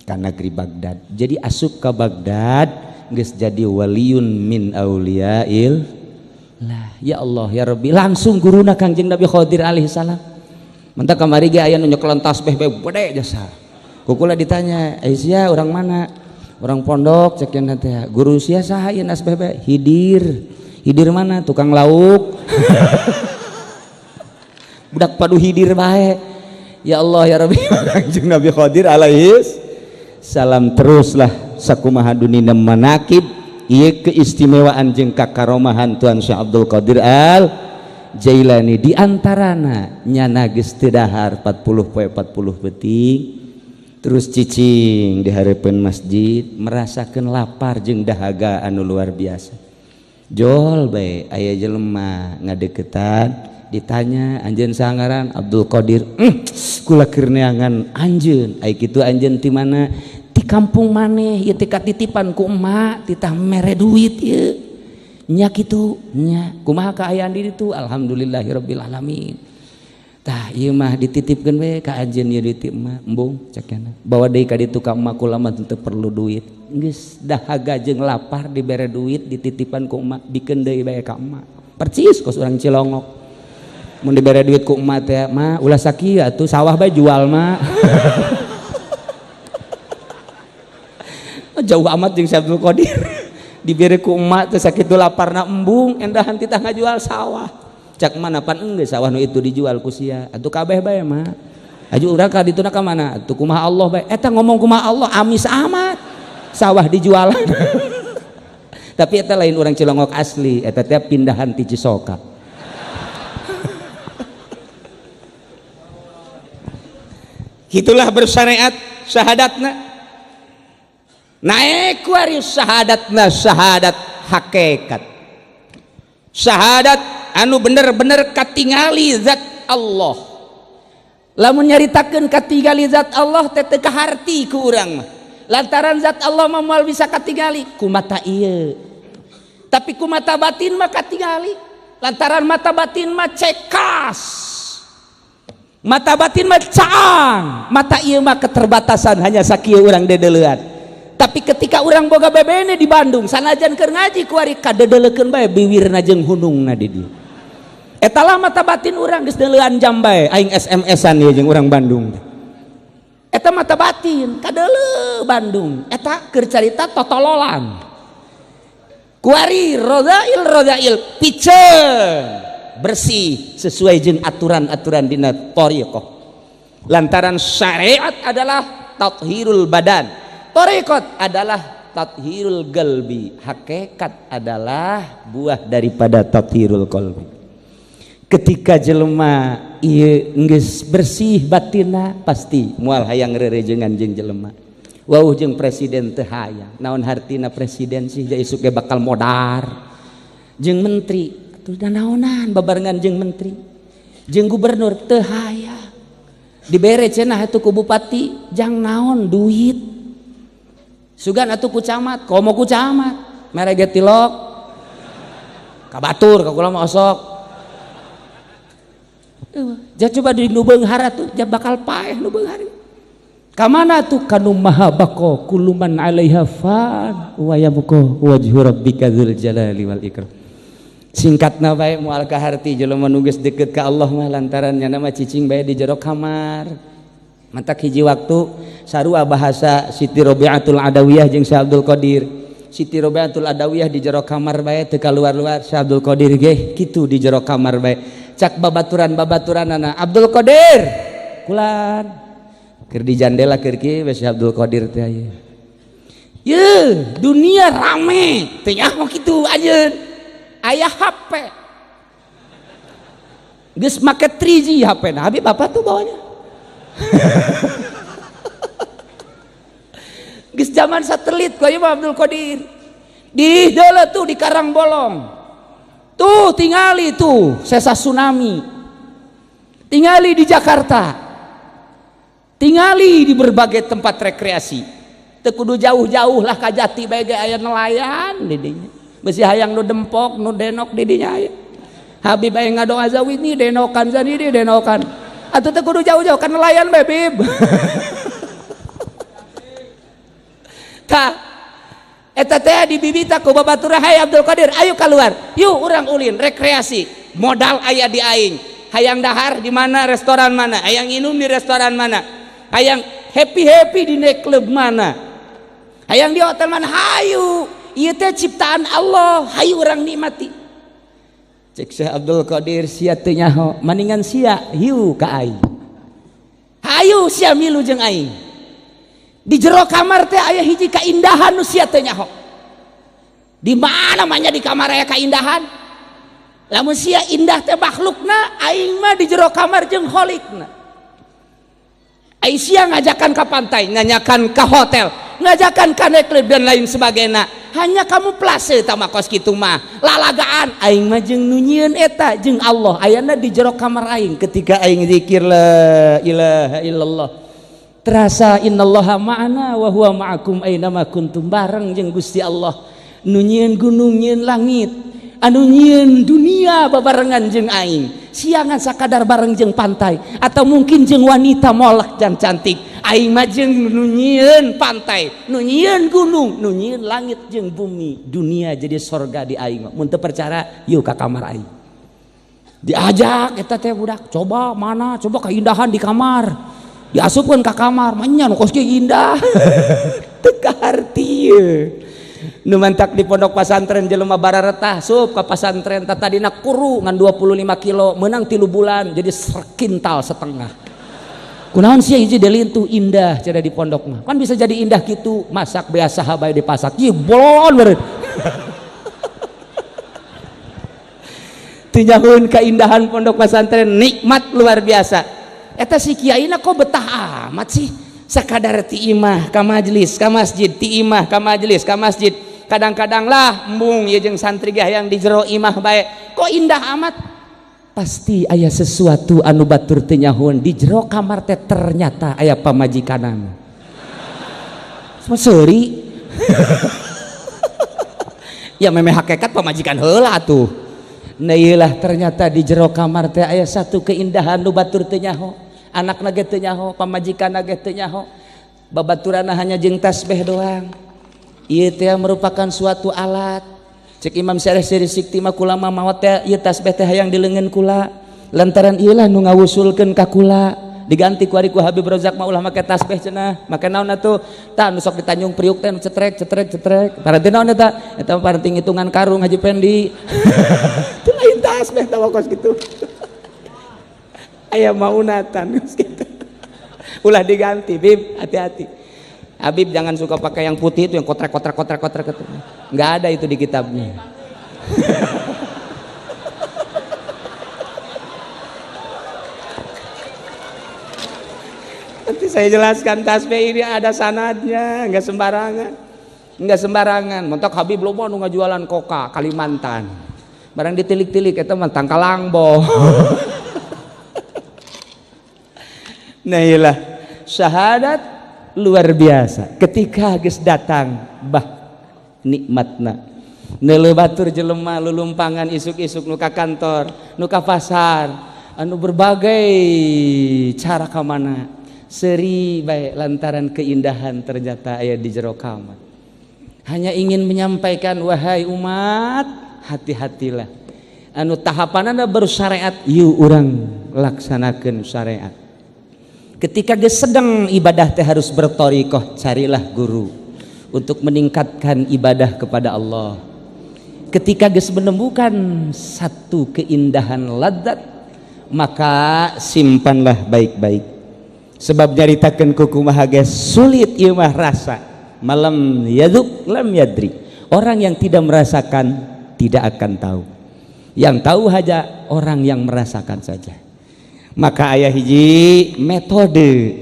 ka negeri Baghdad. Jadi asup ka Baghdad geus jadi waliun min auliyail lah. Ya Allah ya Rabbi, langsung guruna Kanjeng Nabi Qadir alaihi salam. Mentak kamari ge aya nu nyekelan tasbih bae gede jasa. Kukula ditanya, "Aisyah orang mana?" "Orang pondok," cek yang nanti. "Guru sia saha ieu tasbih bae?" "Hidir." "Hidir mana?" "Tukang lauk." Budak padu hidir bae. Ya Allah ya Rabbi, Kanjeng Nabi Qadir alaihi salam teruslah sakumaha dunina manakib ieu keistimewaan jeung kakaromahan Tuan Syekh Abdul Qadir Al Jailani di antarana nyana geus teu dahar 40 poe 40 peuting. Terus cicing di hareupeun masjid merasakeun lapar jeung dahaga anu luar biasa. Jol bae aya jelema ngadeukeutan ditanya, "Anjeun saha ngaran?" "Abdul Qadir." Kula keur neangan anjeun. "Ai kitu anjeun ti mana?" "Ti kampung maneh ieu teh katitipan ku emak titah mere duit ieu." "Nya kitu." "Nya." "Kumaha kaayaan di ditu?" "Alhamdulillahirabbil alamin." Tah ieu mah dititipkeun we ka anjeun ieu duit mah embung cekna. Bawa deui ka ditu ka emak kula mah teu perlu duit. Geus dahaga jeung lapar dibere duit dititipan ku emak dikeun deui bae ka emak. Percis kos urang Cilongok. Mun dibere duit ku emak teh, "Ma, ulah sakieu atuh sawah bae jual mah." Jauh amat jeung Syekh Abdul Qadir. Dibere ku emak teh sakitu laparna embung endahan titah ngajual sawah. Cak mana pan enggeus sawah nu itu dijual ku sia atuh kabeh bae mah aju urang ka dituna ka mana atuh kumaha Allah bae eta ngomong kumaha Allah amis amat sawah dijual. Tapi eta lain urang Cilongok asli eta teh pindahan ti Cisoka. Gitulah bersyariat syahadatna naik warius syahadatna syahadat hakikat syahadat anu bener-bener katingali zat Allah. Lamun nyaritakeun katingali zat Allah teh teu kaharti ku urang mah. Lantaran zat Allah mah moal bisa katingali ku mata ieu. Tapi ku mata batin mah katingali. Lantaran mata batin mah cekas. Mata batin mah caang. Mata ieu mah keterbatasan hanya sakieu urang dedeleuan. Tapi ketika orang boga bebene di Bandung sanajan keur ngaji kuari kadedelekeun bae biwirna jeung hunungna di dieu. Eta lah mata batin urang geus deuleuan jam bae aing SMS-an ieu jeung urang Bandung. Eta mata batin kadeuleu Bandung. Eta keur carita totololan. Kuari rodail piceun bersih sesuai jeung aturan-aturan dina thariqah. Lantaran syariat adalah tathhirul badan, thariqat adalah tathhirul qalbi, hakikat adalah buah daripada tathhirul qalbi. Ketika jelema ieu geus bersih batinna pasti moal hayang rerejengan jeung jelema. Wauh jeung presiden teu hayang. Naon hartina presiden sih ja isuk ge bakal modar. Jeung menteri atuh naonan babarengan jeung menteri. Jeung gubernur teu hayang. Dibere cenah atuh ku bupati jang naon duit. Sugan atuh ku camat, komo ku camat. Mere ge tilok. Ka batur ka kula mah osok. Ja coba di nu beunghar atuh ja bakal paeh nu beunghar. Ka mana tuh kanu maha baqo kullu man 'alaiha fan wa yabqa wajhu rabbika dzul jalali wal ikram. Singkatna bae moal kaharti jelema nu geus deukeut ka Allah mah lantaran nya nama cicing bae di jero kamar. Matak hiji waktu sarua bahasa Siti Robiatul Adawiyah jeung Syekh Abdul Qadir. Siti Robiatul Adawiyah di jero kamar bae teu kaluar-luar, Syekh Abdul Qadir ge kitu di jero kamar bae. Cak babaturan-babaturanana Abdul Qadir kulan keur di jandela keur kieu Syekh Abdul Qadir teh aya. Ye, dunia rame, teh nya mah kitu anjeun. Aya HP. Geus make 3G HP na. Habis bapak tuh bawanya. Geus zaman satelit ku ieu Abdul Qadir. Di deuleu tuh di Karangbolong. Tuh tingali tuh sesa tsunami. Tingali di Jakarta. Tingali di berbagai tempat rekreasi. Teu kudu jauh-jauh lah ka Jati bae ge aya nelayan di dinya. Besi hayang nu dempok nu denok di dinya aya. Habib aya ngadoa zawid ni denokan zani di denokan. Atuh teu kudu jauh-jauh kan nelayan bae Bib. Tah eta teh dibibita ku babaturan hai Abdul Qadir ayo keluar. Yuk urang ulin rekreasi. Modal aya di aing. Hayang dahar di mana restoran mana? Hayang inum di restoran mana? Hayang happy di night club mana? Hayang di hotel mana? Hayu. Ieu teh ciptaan Allah, hayu urang nikmati. Cek Syekh Abdul Qadir sia teu nyaho, maningan sia hiu ka aing. Hayu sia milu jeung aing. Di jero kamar teh aya hiji kaindahan nu sia teu nyaho. Di mana manya di kamar aya kaindahan? Lamun sia indah teh makhlukna, aing mah di jero kamar jeung kholikna. Aing sia ngajakan ka pantai, ngajakan ka hotel, ngajakan ka night club dan lain sebagainya. Hanya kamu plase tama kos kitu mah lalagaan aing mah jeung nu nyieun eta jeung Allah ayana di jero kamar aing ketika aing zikir la ilaha illallah terasa innallaha ma'ana wa huwa ma'akum aina ma kuntum bareng jeung Gusti Allah nu nyieun gunung nyieun langit anu nyieun dunia babarengan jeung aing siangan sakadar bareng jeung pantai atau mungkin jeung wanita molek jan cantik aing mah jeung nu nyieun pantai nu nyieun gunung nu nyieun langit jeung bumi dunia jadi sorga di aing mun teu percaya yuk ka kamar aing diajak eta teh budak coba mana coba keindahan di kamar diasupkeun ka kamar manya nu kos ge indah teu kaharti nu mantak di pondok pasantren jelema bararetah sup ka pasantren tadina kuru ngan 25 kilo menang 3 bulan jadi sekintal setengah. Kunaon sia hiji delintu indah cara di pondok mah. Kan bisa jadi indah gitu, masak biasa habai dipasak. Ieu bolon beureut. Tinjahun keindahan pondok pesantren nikmat luar biasa. Eta si kiaina kok betah amat sih? Sakadar ti imah ka majelis, ka masjid, ti imah ka majelis, ka masjid. Kadang-kadang lah embung ieu jeung santri ge hayang di jero imah bae. Kok indah amat? Pasti aya sesuatu anu batur teu nyahun di jero kamar teh ternyata aya pamajikanan. Seuri. Ya memeh hakikat pamajikan heula atuh. Nah iyalah ternyata di jero kamar teh aya satu keindahan nu batur teu nyaho. Anakna ge teu nyaho, pamajikanna ge teu nyaho. babaturanna hanya jeung tasbih doang. Ieu teh merupakan suatu alat. Cek Imam Syarih Sikti mah kula mah maot teh ieu tasbih teh hayang dileungeun kula. Lantaran ieu lah nu ngawusulkeun ka kula. Diganti ku ari ku Habib Rozak mah ulah make tasbih cenah. Make naon atuh? Tah nu sok di Tanjung Priuk teh cetrek. Paranti naon eta? Eta paranti ngitungan karung Haji Pendi. Itu lain tasbih tah wakos kitu. Aya maunatan geus kitu. Ulah diganti, Bib, hati-hati. Habib jangan suka pakai yang putih itu yang kotrek itu. Enggak ada itu di kitabnya. Nanti saya jelaskan tasbih ini ada sanadnya, enggak sembarangan. Mentok Habib loba nu ngajualan koka Kalimantan. Barang ditilik-tilik eta mah tangkalangbo. Nah iyalah syahadat luar biasa. Ketika geus datang bah nikmatna. Neuleuh batur jelema lulumpangan isuk-isuk nu ka kantor, nu ka pasar, anu berbagai cara ka mana. Seri baik lantaran keindahan ternyata aya di jero kamar. Hanya ingin menyampaikan wahai umat, hati-hatilah. Anu tahapanana baru syariat, yuk urang laksanakeun syariat. Ketika geus sedang ibadah teh harus bertorikoh, carilah guru untuk meningkatkan ibadah kepada Allah. Ketika geus menemukan satu keindahan ladzat, maka simpanlah baik-baik. Sebab nyaritakeun ku kumaha geus sulit ieu mah rasa. Malam yaduk lam yadri. Orang yang tidak merasakan tidak akan tahu. Yang tahu hanya orang yang merasakan saja. Maka aya hiji metode.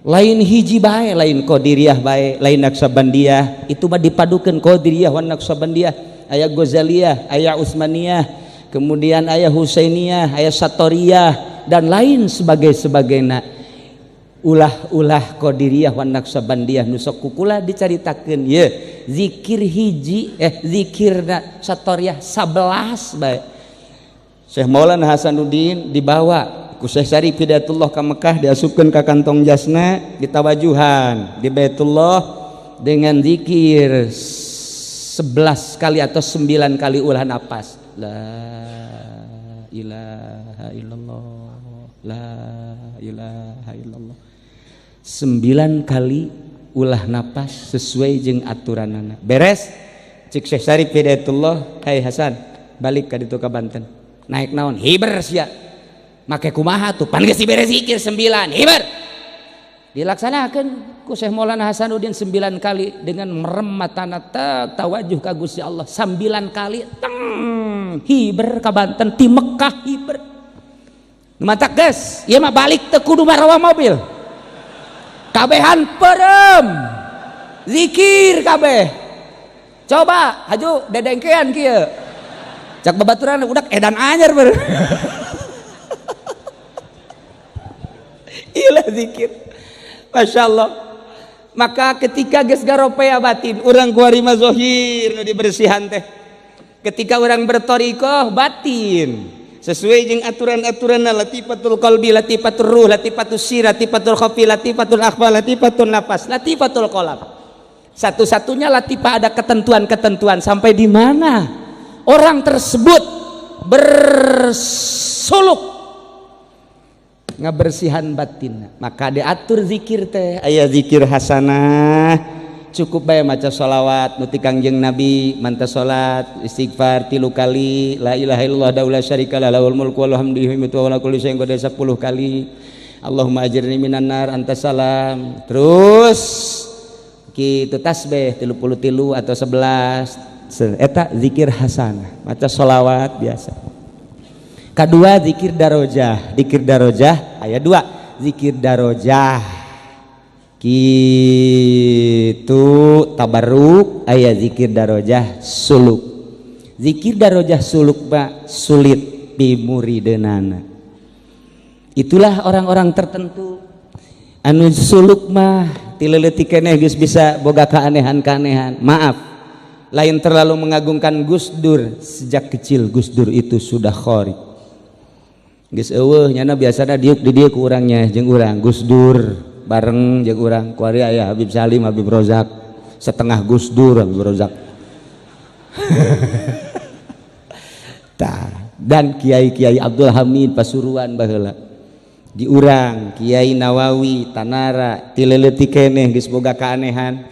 Lain hiji bae, lain Qadiriyah bae, lain Naqsabandiyah. Itu mah dipadukeun Qadiriyah wan Naqsabandiyah. Aya Ghazaliyah, aya Utsmaniyah, kemudian aya Husainiyah, aya Satoriyah dan lain sebagainya. Ulah Qadiriyah wan Naqsabandiyah nu sok kukula dicaritakeun ye zikir hiji zikirna Satoriyah 11 bae. Syekh Maulana Hasanuddin dibawa ku Syekh Syarif Hidayatullah ka Mekah, diasupkeun ka kantong jasna, ditawajuhan di Baitullah dengan zikir 11 kali atau 9 kali ulah napas. La ilaha illallah, la ilaha illallah. 9 kali ulah napas sesuai jeung aturanana. Beres cik Syekh Syarif Hidayatullah, hai Hasan balik ka ditu ka Banten. Naik naon? Hiber sia. Make kumaha tuh? Pan geus dibere zikir 9 hiber. Dilaksanakeun ku Syekh Maulana Hasanuddin 9 kali dengan merem matana tawajuh ka Gusti Allah 9 kali teng hiber ka Banten ti Mekah hiber. Mata geus, ieu mah balik teu kudu marawa mobil. Kabehan perem. Zikir kabeh. Coba haju dedengkean kieu. Cak babaturan udak edan anyar ber. Iyalah zikir. Masya Allah. Maka ketika geus garopea batin, urang kuarima zohir nu dibersihan teh. Ketika orang bertorikoh batin, sesuai jeung aturan-aturanna latifatul qalbi, latifatul ruh, latifatul sir, latifatul khafi, latifatul akhfa, latifatul nafas, latifatul qalam. Satu-satunya latifah ada ketentuan-ketentuan sampai di mana orang tersebut bersuluk ngabersihan batin. Maka diatur zikir teh aya zikir hasanah, cukup bae maca sholawat nuti Kangjeng Nabi, manta salat istighfar 3 kali, la ilaha illallah daula syarikalah lahul mulku wa lahul hamdu wa ala kulli syai'in qadir 10 kali, Allahumma ajirni minan nar anta salam. Terus kitu tasbih 33 atau 11 eta zikir hasanah, maca sholawat biasa. Kedua zikir darojah. Zikir darojah aya 2 zikir darojah kitu tabarruk, aya zikir darojah suluk. Zikir darojah suluk ba sulit pimurideunana. Itulah orang-orang tertentu anu suluk mah ti leuletik keneh geus bisa boga kaanehan-kaanehan. Maaf, lain terlalu mengagungkan Gus Dur. Sejak kecil Gus Dur itu sudah khori. Geus eueuh nyana biasana diuk di dieu ku urangnya jeung urang Gus Dur bareng jeung urang kuari aya Habib Salim, Habib Rozak, setengah Gus Dur Habib Rozak. Dan Kiai Abdul Hamid Pasuruan baheula di urang Kiai Nawawi Tanara tileleuti keneh geus boga kaanehan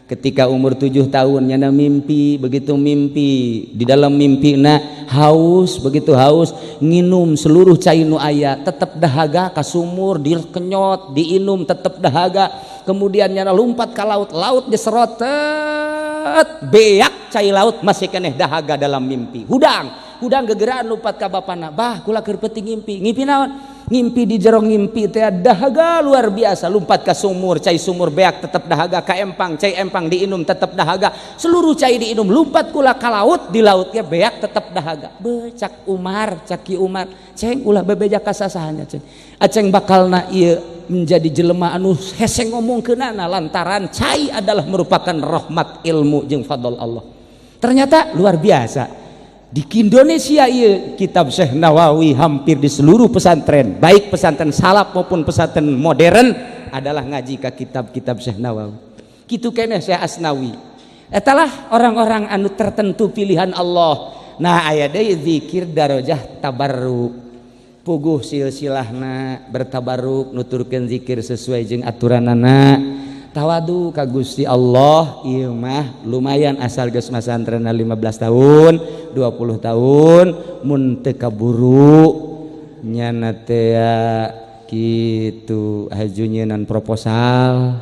ketika umur 7 tahun nyana mimpi, begitu mimpi di dalam mimpina haus, begitu haus nginum seluruh cai nu aya tetep dahaga ka sumur dikenyot diinum tetep dahaga, kemudian nyana lompat ka laut, laut diserotet beak cai laut masih keneh dahaga dalam mimpi. Hudang gegeraan lompat ka bapana, bah kula keur peuting ngimpi naon? Ngimpi di jero ngimpi teh dahaga luar biasa, lompat ka sumur, cai sumur beak tetep dahaga, ka empang cai empang diinum tetep dahaga, seluruh cai diinum, lompat kula ka laut, di laut ge beak tetep dahaga. Cak Umar, cak Ki Umar, ceng ulah bebeja ka sasahannya ceng. Aceng bakalna ieu menjadi jelema anu hese ngomongkeunana lantaran cai adalah merupakan rahmat ilmu jeung fadl Allah. Ternyata luar biasa. Di Indonesia iya kitab Syekh Nawawi hampir di seluruh pesantren, baik pesantren salaf maupun pesantren modern adalah ngaji ka kitab-kitab Syekh Nawawi. Kitu keneh Syekh Asnawi. Etalah orang-orang anu tertentu pilihan Allah. Nah aya deui zikir darajah tabarruk. Puguh silsilahna bertabarruk nuturkeun zikir sesuai jeung aturanana. Tawadu ka Gusti Allah ieu mah lumayan asal geus masantrenna 15 tahun 20 tahun mun teu kaburu nyana teh kitu haju nyeunan proposal,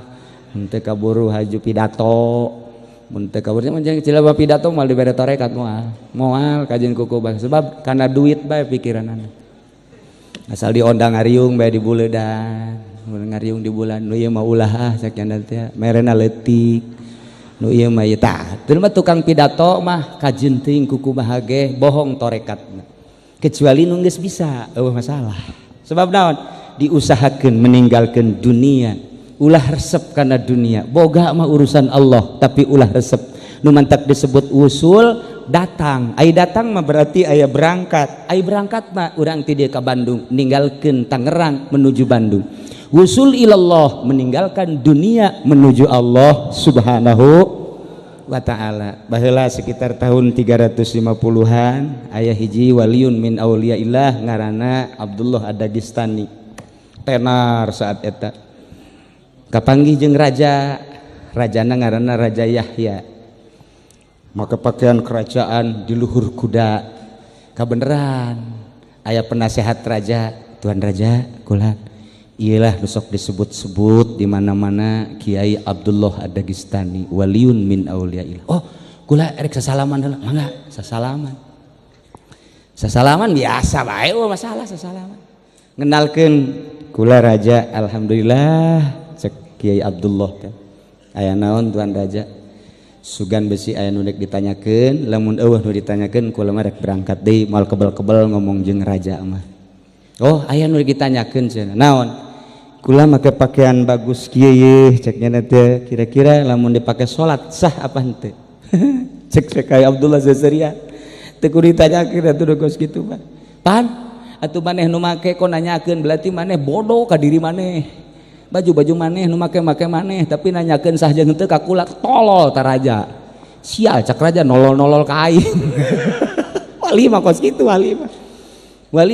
mun teu kaburu haju pidato, mun teu kaburu mah jeung cilaba pidato mal dibere torekat moal kajeun kuku sebab kana duit bae pikiranana asal diondang ngariung bae dibuleudan ngariung di bulan nu ieu mah ulah sakian teh merena leutik nu ieu mah tah teu mah tukang pidato mah kajenting kuku bahage bohong torekatna kecuali nu geus bisa eueuh masalah sebab naon diusahakeun meninggalkeun dunia ulah resep kana dunia boga mah urusan Allah tapi ulah resep nu mantak disebut usul datang ai datang mah berarti aya berangkat ai berangkat mah urang ti dieu ka Bandung ninggalkeun Tangerang menuju Bandung. Wusul ilallah meninggalkan dunia menuju Allah subhanahu wa ta'ala. Baheula sekitar tahun 350-an aya hiji waliun min auliyaillah ngaranna Abdullah Ad-Dagestani tenar saat eta kapanggih jeung rajana ngaranna Raja Yahya maka pakaian kerajaan di luhur kuda kabeneran aya penasehat raja Tuan Raja kula iyalah nusok disebut-sebut di mana-mana Kiai Abdullah Ad-Dagestani waliun min auliyaillah. Oh, kula erek sasalaman heula. Mangga, sasalaman biasa bae masalah sasalaman. Ngenalkeun kula raja alhamdulillah cek Kiai Abdullah teh. Aya naon Tuan Raja? Sugan besi aya nu rek ditanyakeun, lamun eueuh nu ditanyakeun kula mah rek berangkat deui moal kebel-kebel ngomong jeung raja mah. Oh, aya nu rek ditanyakeun cenah. Naon? Kula make pakaian bagus kieu ye ceknya teh kira-kira lamun dipake salat sah apa henteu cek Kiai Abdullah Zazaria teu kudu ditanyakeun atuh geus kitu mah pan atuh maneh nu make kok nanyakeun berarti maneh bodoh ka diri maneh baju maneh nu make maneh tapi nanyakeun sah jeung henteu ka kula tolol ta raja sial cak raja nolol-nolol ka aing wali mah kos kitu wali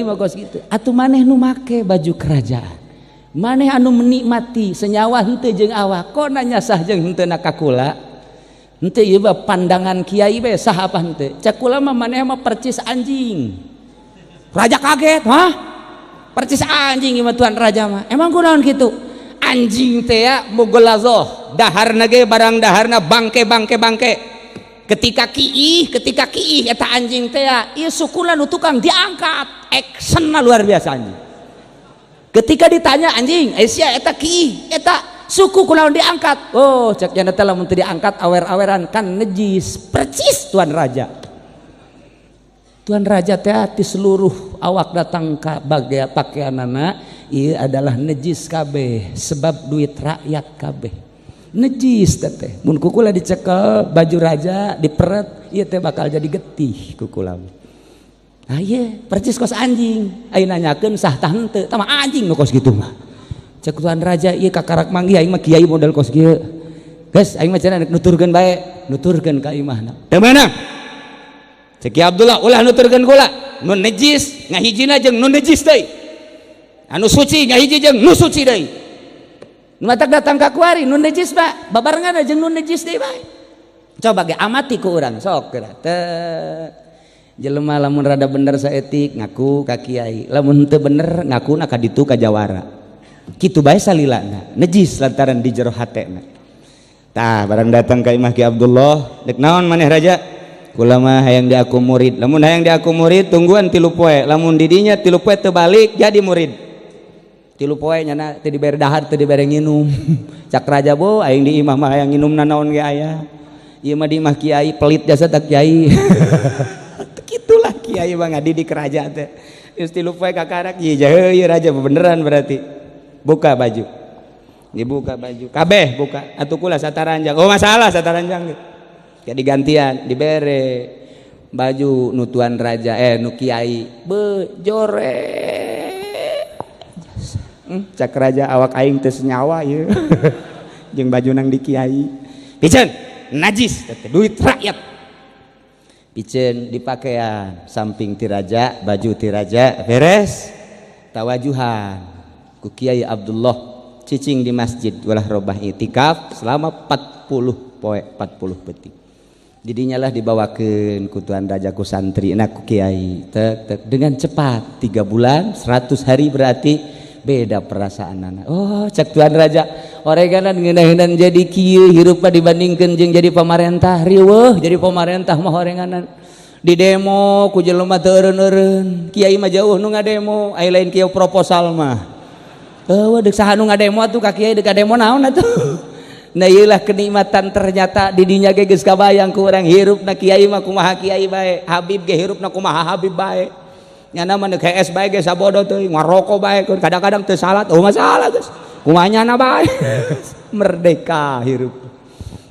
mah kos kitu atuh maneh nu make baju kerajaan maneh anu menikmati senyawa henteu jeung awak kok nanya sah jeung henteu na ka kula henteu ieu mah pandangan kiai bae sah apa henteu cak kula mah maneh mah percis anjing raja kaget hah percis anjing ieu mah Tuan Raja mah emang kunaon kitu anjing teh ya mughlazoh daharna ge barang daharna bangke ketika kiih eta anjing teh ya ieu sukuna nu tukang diangkat actionna luar biasa anjing. Ketika ditanya anjing, Aisyah eta ki, eta suku kunaon diangkat. Oh, cek nya teh lamun teu diangkat awer-aweran kan nejis. Percis Tuan Raja. Tuan Raja teh ti seluruh awak datang ka bagea pakaianana ieu adalah nejis kabeh sebab duit rakyat kabeh. Nejis teh. Mun kukula dicekel baju raja diperet, ieu teh bakal jadi getih kukula. Ah iya, percis kos anjing. Ayo nanyakeun sah tah henteu, tah mah anjing nu kos kitu mah. cek tuan raja ieu kakarak manggi aing mah kiai model kos kieu geus aing mah cenah nuturkeun bae nuturkeun ka imahna teu meunang cek Ki Abdullah ulah nuturkeun kula nun najis ngahijina jeung nun najis deui anu suci ngahiji jeung nu suci deui nu matak datang ka kuari nun najis Pak babarengan jeung nun najis deui bae coba ge amati ku urang sok geura teu jelema lamun rada bener saetik ngaku ka kiai lamun teu bener ngakuna ka ditu ka jawara kitu bae salilana najis lantaran di jero hatena tah barang datang ka imah Ki Abdullah dek naon maneh raja kula mah hayang diaku murid lamun hayang diaku murid tungguan 3 poe lamun didinya 3 poe teu balik jadi murid 3 poe nyana teu dibere dahar teu dibere nginum cak raja bo aing di imah mah hayang nginum nanaon ge aya ieu mah di imah kiai pelit jasa tak kiai gitulah kiai mah ngadidik raja teh geus 3 poe kakarak ieu raja beneran berarti buka baju dibuka baju kabeh buka atuh kula sataranjang oh masalah sataranjang kayak digantian dibere baju nutuan raja nu kiai bejore cak raja awak aing teu senyawa ieu jeung baju nang di kiai piceun najis teh duit rakyat piceun dipakaian samping ti raja baju ti raja beres tawajuhan ku Kiai Abdullah cicing di masjid walah robah itikaf selama 40 poe 40 petik didinya lah dibawakeun ku tuan raja ku santri na ku kiai tek dengan cepat 3 bulan 100 hari berarti beda perasaan anak oh cek tuan raja oreganan ngeunah-ngeunah jadi kieu hirup mah dibandingkeun jeung jadi pamarentah riweuh jadi pamarentah mah orenganan di demo ku jelema teu eureun-eureun kiai mah jauh nu ngademo aya lain kieu proposal mah deuk saha nu ngademo atuh ka kiai deuk demo naon atuh nah ieulah kenikmatan ternyata di dinya ge geus kabayang ku urang hirupna kiai mah kumaha kiai bae Habib ge hirupna kumaha Habib bae nyana mah neuk HS bae ge sabodo teuing ngaroko bae kadang-kadang teu salat oh masalah geus kumaha nyana bae merdeka hirup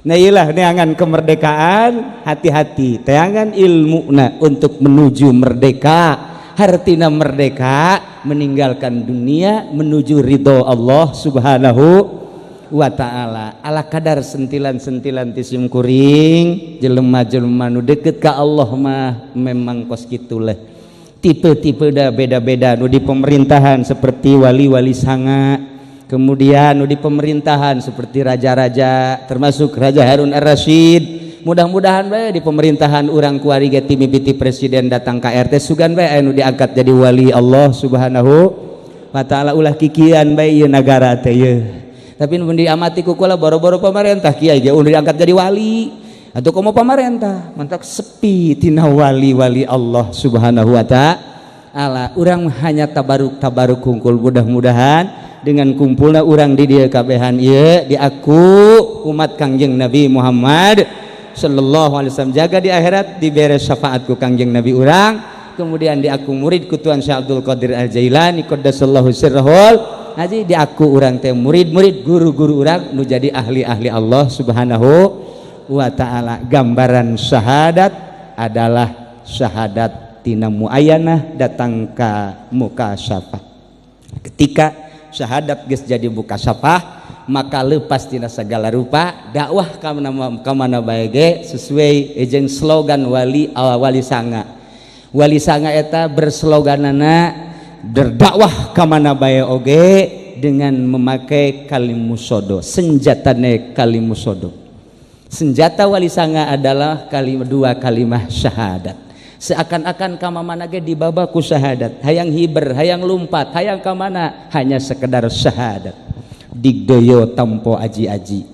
nah ieulah neangan kemerdekaan hati-hati teangan ilmuna untuk menuju merdeka hartina merdeka meninggalkan dunia menuju ridho Allah subhanahu wa ta'ala ala kadar sentilan-sentilan tisim kuring jelema-jelema nu deket ka Allah mah memang kos kitulah tipe-tipe dah beda-beda nu di pemerintahan seperti wali-wali sanga kemudian nu di pemerintahan seperti raja-raja termasuk Raja Harun Ar-Rasyid mudah-mudahan bae di pemerintahan urang kuari ge timibiti presiden datang ka RT sugan bae anu diangkat jadi wali Allah subhanahu wa ta'ala ulah kikian bae ieu nagara teh ieu tapi mun diamati ku kula boro-boro pemerintah kiai ge ulah diangkat jadi wali atuh komo pemerintah mantak sepi tina wali-wali Allah subhanahu wa ta'ala urang hanya tabaruk hungkul mudah-mudahan dengan kumpulna urang di dieu kabehan ieu diaku umat Kangjeng Nabi Muhammad sallallahu alaihi wasallam jaga di akhirat dibere syafaat ku Kangjeng Nabi urang kemudian diaku murid ku Tuan Syekh Abdul Qadir Al-Jailani qaddasallahu sirrahul haji diaku urang teh murid-murid guru-guru urang nu jadi ahli-ahli Allah subhanahu wa ta'ala gambaran syahadat adalah syahadat tina muayyanah datang ka mukasyafah ketika syahadat geus jadi mukasyafah maka lepas tina segala rupa dakwah ka mana bae ge sesuai jeung slogan wali sanga eta bersloganana berdakwah ka mana bae oge dengan memakai kalimusodo senjatane kalimusodo senjata wali sanga adalah dua kalimah syahadat seakan-akan ka mana ge dibaba ku syahadat hayang hiber hayang lumpat hayang ka mana hanya sekedar syahadat digdoyo tampo aji-aji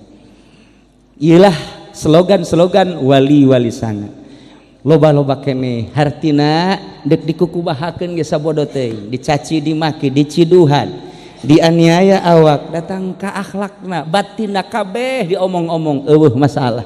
iyalah slogan-slogan wali-wali sanga loba-loba kene hartina dek dikukubahakeun ge sabodo teuing dicaci dimaki diciduhan dianiaya awak datang ka akhlakna batinna kabeh diomong-omong eueuh masalah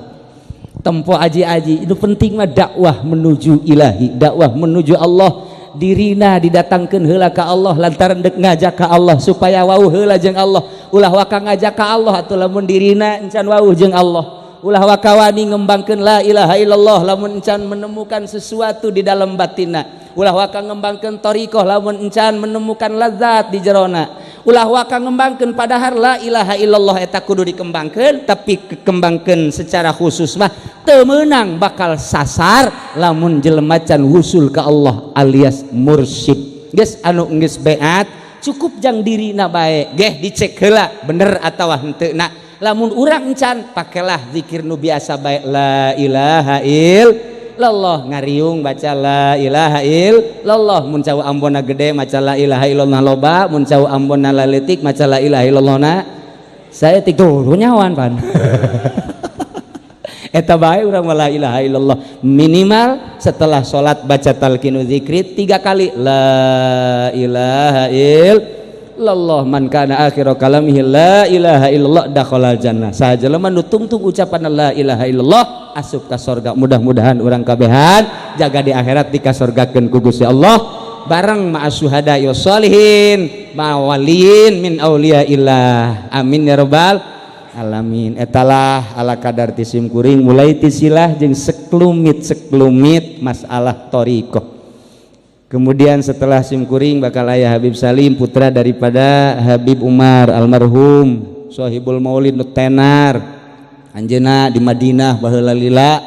tempo aji-aji itu penting mah dakwah menuju ilahi dakwah menuju Allah dirina didatangkeun heula ka Allah lantaran dek ngajak ka Allah supaya wauh heula jeung Allah ulah waka ngajak ka Allah atuh lamun dirina encan wauh jeung Allah ulah waka wani ngembangkeun la ilaha illallah lamun encan menemukan sesuatu di dalam batinna ulah waka ngembangkeun thariqah lamun encan menemukan lazat di jerona ulah waka ngembangkeun padahal la ilaha illallah eta kudu dikembangkeun, tapi dikembangkeun secara khusus mah teu meunang bakal sasar lamun jelema can wusul ka Allah alias mursyid. Geus anu geus beat cukup jang dirina bae geh dicek heula bener atawa henteu na. Lamun urang encan pakelah zikir nu biasa bae la ilaha illallah, ngariung baca la ilaha illallah, mun cau ambonna gede maca la ilaha illallah loba, mun cau ambonna laletik maca la ilaha illallah na saya tik tuh nyawan pan eta bae urang la ilaha illallah minimal setelah sholat baca talqinu zikri 3 kali la ilaha illallah man kana akhiru kalamihi la ilaha illallah dakhalal jannah. Saha jelema nu tungtung ucapan la ilaha illallah asup ka surga. Mudah-mudahan urang kabehan jaga di akhirat dikasorgakeun ku Gusti Allah bareng ma'as syuhada wa sholihin ma'waliyin min auliyaillah. Amin ya rabbal alamin. Etalah ala kadar tisim kuring mulai tisilah jeung seklumit masalah thariqah. Kemudian setelah simkuring bakal aya Habib Salim putra daripada Habib Umar almarhum Sohibul Maulid nu tenar anjeunna di Madinah baheula lila.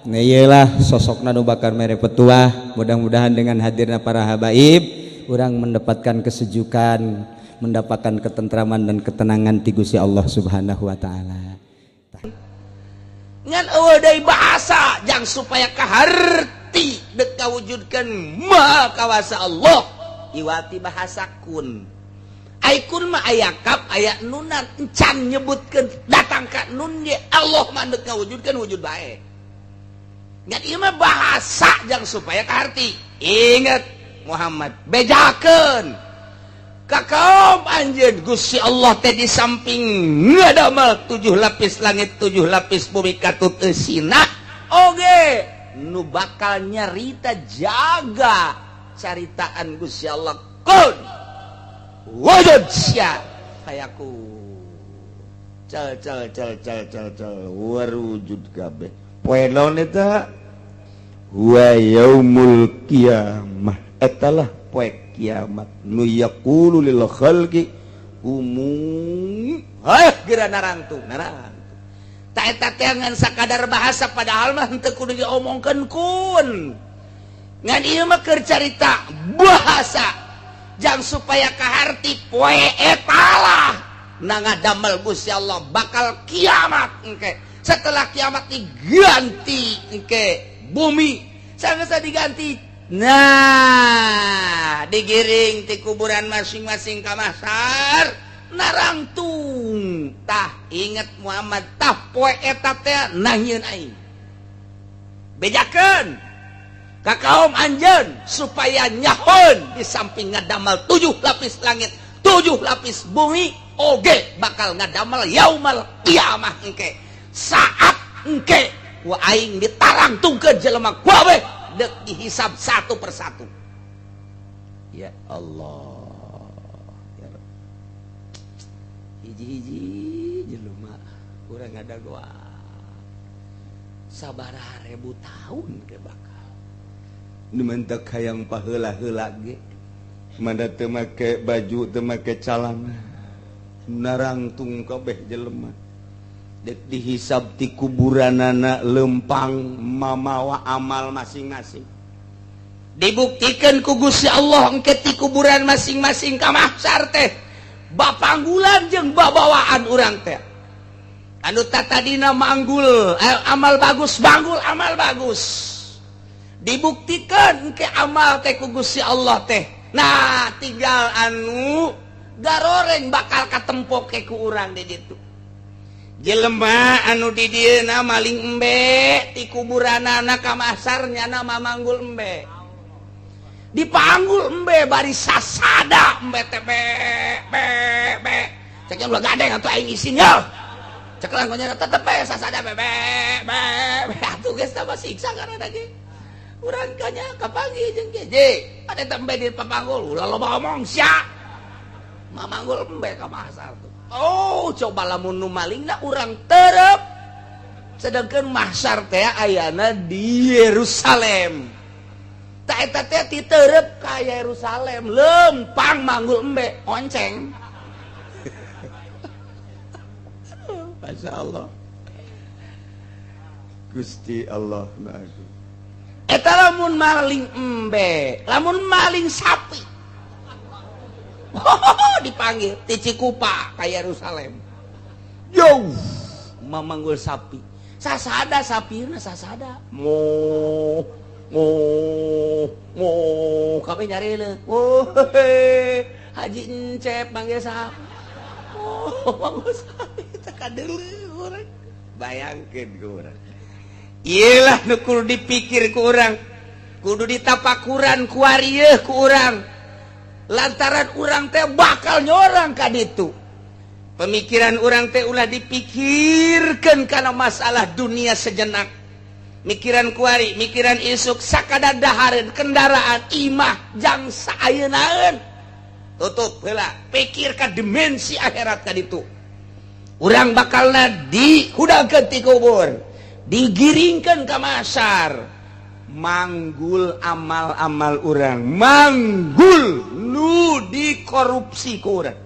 Nah iyalah sosokna nu bakal mere petuah. Mudah-mudahan dengan hadirna para habaib urang mendapatkan kesejukan, mendapatkan ketentraman dan ketenangan ti Gusti Allah Subhanahu wa taala. Ngan eueuh deui bahasa jang supaya kaharti dek kawujudkeun maha kawasa Allah iwati bahasa kun. Ai kun mah aya kap aya nunan encan nyebutkeun datang ka nun ge Allah mah dek kawujudkeun wujud bae. Ngan ieu mah bahasa jang supaya kaharti. Ingat Muhammad bejakeun ka kaum anjeun Gusti Allah teh di samping ngadamel 7 lapis langit 7 lapis bumi katut eusina oge nu bakal nyarita jaga caritaan Gusti Allah kun wujud sia kayaku cal warujud kabeh poe naon eta wa yaumul qiyamah etalah poe kiamat nu yaqulu lil khalqi umum geura narangtung ta eta teh ngan sakadar bahasa padahal mah henteu kudu diomongkeun kun ngan ieu mah keur carita bahasa jang supaya kaharti poe eta lah nangadamel Gusti Allah bakal kiamat engke setelah kiamat diganti engke bumi sanggeus diganti. Nah digiring di kuburan masing-masing ka mahsyar narangtung tah inget Muhammad tah poe eta teh nahieun aing bejakeun ka kaum anjeun supaya nyahoun di samping ngadamel 7 lapis langit 7 lapis bumi oge bakal ngadamel yaumal qiyamah engke saat engke ku aing ditarangtungkeun jelema kabeh dek dihisab satu persatu. Ya Allah ya hiji-hiji jelema urang ada gua sabaraha ribu tahun ke bakal nu mentek hayang paheula-heula ge manda teu make baju teu make calana narangtung kabeh jelema dek dihisab ti kuburanana lempang mamawa amal masing-masing dibuktikan ku Gusti Allah engke ti kuburan masing-masing ka mahsyar teh bapanggulan jeung babawaan urang teh anu tatadina manggul amal bagus banggul amal bagus dibuktikan engke amal teh ku Gusti Allah teh nah tinggal anu garoreng bakal katempo ke ku urang di ditu jelema anu di dieu na maling embe ti kuburanana ka mahsyarnya nama manggul embe dipanggul embe bari sasada embe teh be cek ulah gadeng atuh aing isin ya cek langkonya tetep be sasada be atuh geus tambah siksa karena ge urang kanya kapanggih jeung geje ade teh embe di papanggul ulah loba omong sia mamanggul embe ka mahsyar tuh. Oh coba lamun nu malingna urang terep sedangkan mahsyar teh ayana di Yerusalem ta eta teh ti terep ka Yerusalem lempang manggul embe onceng Masya Allah. Gusti Allah eta lamun maling embe, lamun maling sapi dipanggil ti Cikupa ka Yerusalem. Yo, mamanggul sapi. Sasada sapina sasada. Mo kami nyari le. Haji Encep manggil sapi. Manggul sapi teh kadeuleu urang. Bayangkeun ku urang. Iyalah nu kudu dipikir ku urang, kudu ditapakuran ku arieuh ku urang, lantaran urang teh bakal nyorang ka ditu. Pemikiran urang teh ulah dipikirkeun kana masalah dunia sejenak. Mikiran ku ari, mikiran isuk sakadadahareun kendaraan imah jang saayeunaeun. Tutup heula, pikir ka dimensi akhirat ka ditu. Urang bakalna dihudangkeun ti kubur. Digiringkan ke masar, manggul amal-amal orang, manggul nu dikorupsi ku urang.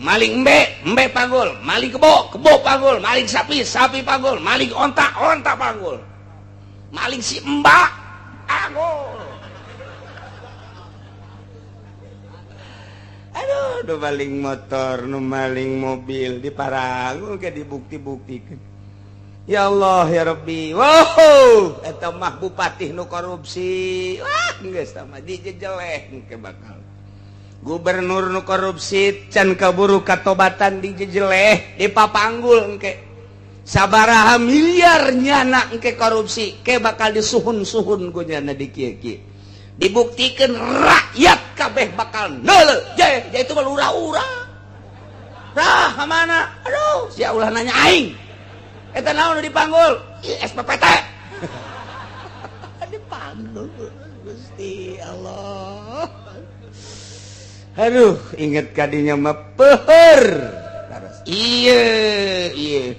Maling embe panggul, maling kebo panggul, maling sapi panggul, maling onta panggul, maling si mbak panggul. Aduh, nu maling motor, nu maling mobil diparangul ke dibukti-buktikan. Ya Allah ya Rabbi, wow, eta mah bupati nu korupsi, wah geus mah dijejeleh ke bakal. Gubernur nu korupsi can kaburu katobatan dijejeleh, dipapanggul engke. Sabaraha miliar nyana engke korupsi, ke bakal disuhun-suhun ku nyana di kieu-kieu. Dibuktikeun rakyat kabeh bakal neuleuh, je itu mah lurah-urah. Rah mana? Aduh, sia ulah nanya aing. Eta naon dipanggul? SPPT. Dipanggul Gusti Allah. Aduh, inget kadinya mah peuheur. Iya.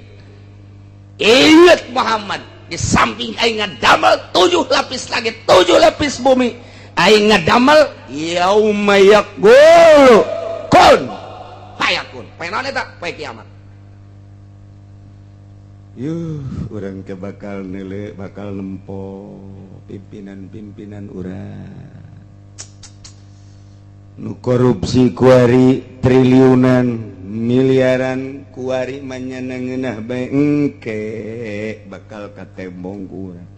Inget Muhammad di samping aing ngadamel 7 lapis langit, 7 lapis bumi. Aing ngadamel yauma yaqulu kun fayakun. Paenaon eta? Pae kiamat. Orang ke bakal nilai bakal nempo pimpinan urang nu korupsi kuari triliunan miliaran kuari manyanangeunah bae engke bakal katembong ku urang.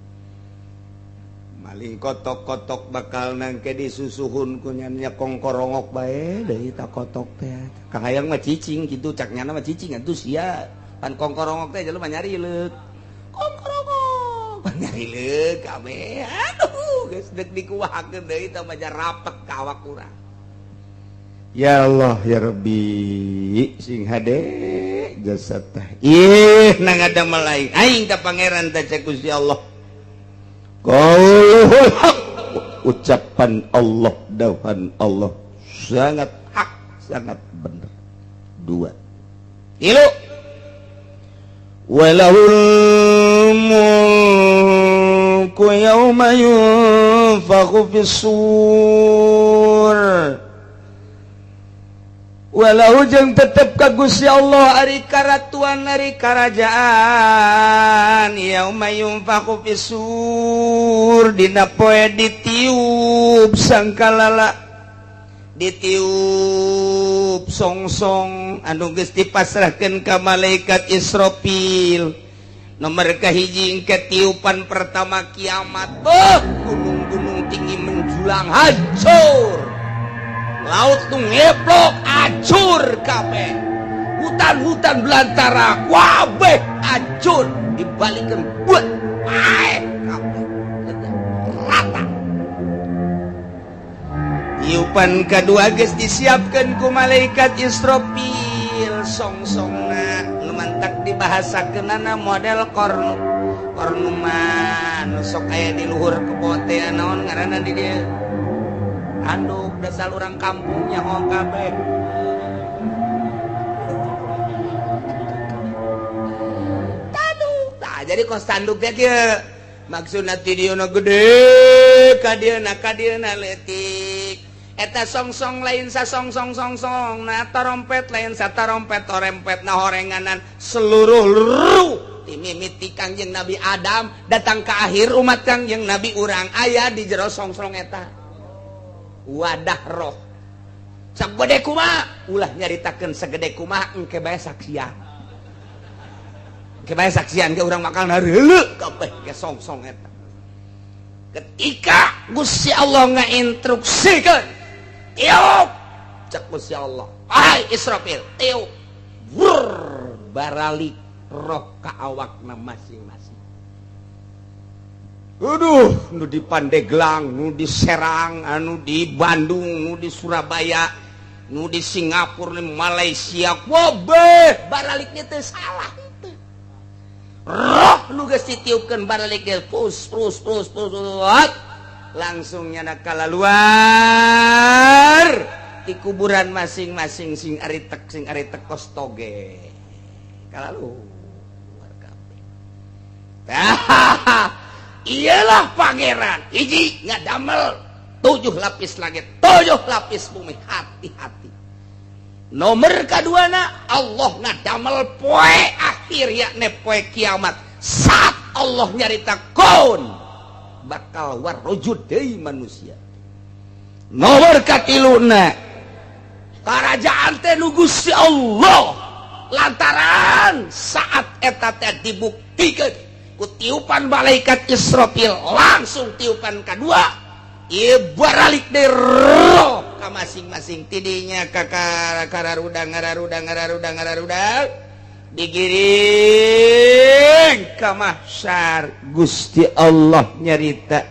Maling kotok-kotok bakal nangke disusuhun ku nya kongkorongok bae deui ta kotok teh. Kahayang mah cicing kitu cak nyana mah cicing atuh sia. Pan kongkorongok teh jelema nyari leuk. Kongkorongok pan nyari leuk kabeh. Aduh, geus deuk dikuwahakeun deui tah maja rapet ka awak urang. Ya Allah ya Rabbi, sing hade jasad teh. Ih, nangadamel aing. Aing ka pangeran teh cek Gusti Allah. Qaulul haq. Ucapan Allah, dauhan Allah sangat hak, sangat benar. 2. 3. Walahul mulku yawma yunfakhu fis-sur. Walau jeung tetep ka Gusti Allah ari karatuan ari karajaan yauma yunfakhu fis-sur dina poe ditiup sangkalala ditiup songsong anu geus dipasrahkeun ka malaikat Israfil nomor kahiji engke tiupan pertama kiamat gunung-gunung tinggi menjulang hancur laut nu ngeblok hancur kabeh hutan-hutan belantara kabeh hancur dibalikeun buat kabeh rata. Tiupan kedua geus disiapkeun ku malaikat Israfil songsongna nu mantak dibahasakeunana model kornu mah nu sok aya di luhur kebo teh naon ngaranna di dieu anduk dasar urang kampungnya hong kabeh. Tah jadi kos tanduk teh kieu maksudna ti dieuna gede ka dieuna leutik eta songsong lain sa songsong nah tarompet lain sa tarompet torempet nah horenganan seluruh timimiti Kangjeng Nabi Adam datang ke akhir umat Kangjeng Nabi urang aya di jero songsong eta wadah roh sagede kumaha ulah nyaritakeun sagede kumaha engke bae saksian ke urang bakal nareuleu kabeh ke songsong eta ketika Gusti Allah ngainstruksikeun tiup cek Gusti Allah hai Israfil tiup wur baralik roh ka awakna masing-masing aduh nu di Pandeglang nu di Serang anu di Bandung nu di Surabaya nu di Singapura di Malaysia wabeh baraliknya teh salah teh roh nu geus ditiupkeun baralik pus langsung nyana kalaluar di kuburan masing-masing sing ari tekos toge kalaluar kabeh iyalah pangeran hiji ngadamel 7 lapis langit 7 lapis bumi hati-hati nomor kaduana Allah ngadamel poe akhir yakni poe kiamat saat Allah nyarita kaun bakal warujud deui manusia nomor katiluna karajaan teh nu Gusti Allah lantaran saat eta teh dibuktikan ku tiupan malaikat Israfil langsung tiupan kedua ieu baralik deui roh ka masing-masing tidinya ka kararudang digiring ka mahsyar Gusti Allah nyarita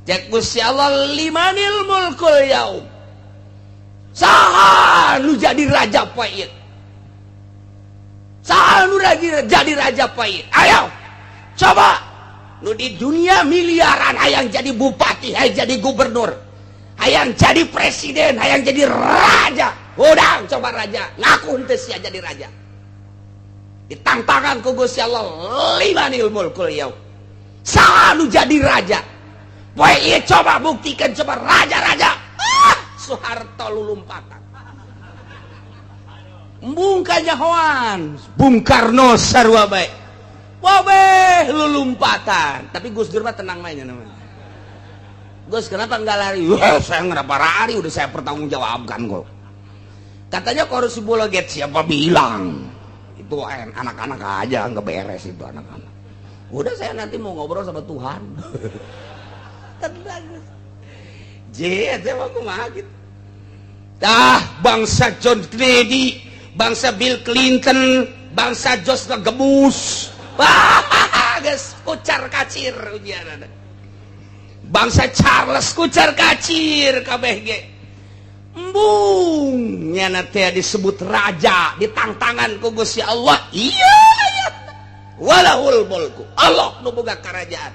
cek Gusti Allah limanil mulkul yaum saha nu jadi raja poe ieu saha nu jadi raja poe ieu ayo coba nu di dunia miliaran hayang jadi bupati hayang jadi gubernur hayang jadi presiden hayang jadi raja udang coba raja ngaku henteu sia jadi raja ditantangkan ku Gusti Allah limanil mulkul yaum saha nu jadi raja poe ieu coba buktikan coba raja-raja Soeharto lulumpatan Bung Kanyahoan Bung Karno sarua bae wabeh lulumpatan tapi Gus Dur mah tenang mainnya namanya Gus kenapa enggak lari saya kenapa lari udah saya pertanggungjawabkan kok katanya korupsi bola get siapa bilang itu anak-anak aja nggak beres itu anak-anak udah saya nanti mau ngobrol sama Tuhan tenang jet saya mau gitu bangsa John Kennedy bangsa Bill Clinton bangsa George Gemus guys kucar kacir ujian bangsa Charles kucar kacir kabeh ge embung nyana teh disebut raja ditantangkan ku Gusti Allah iya walahul mulku Allah nu boga karajaan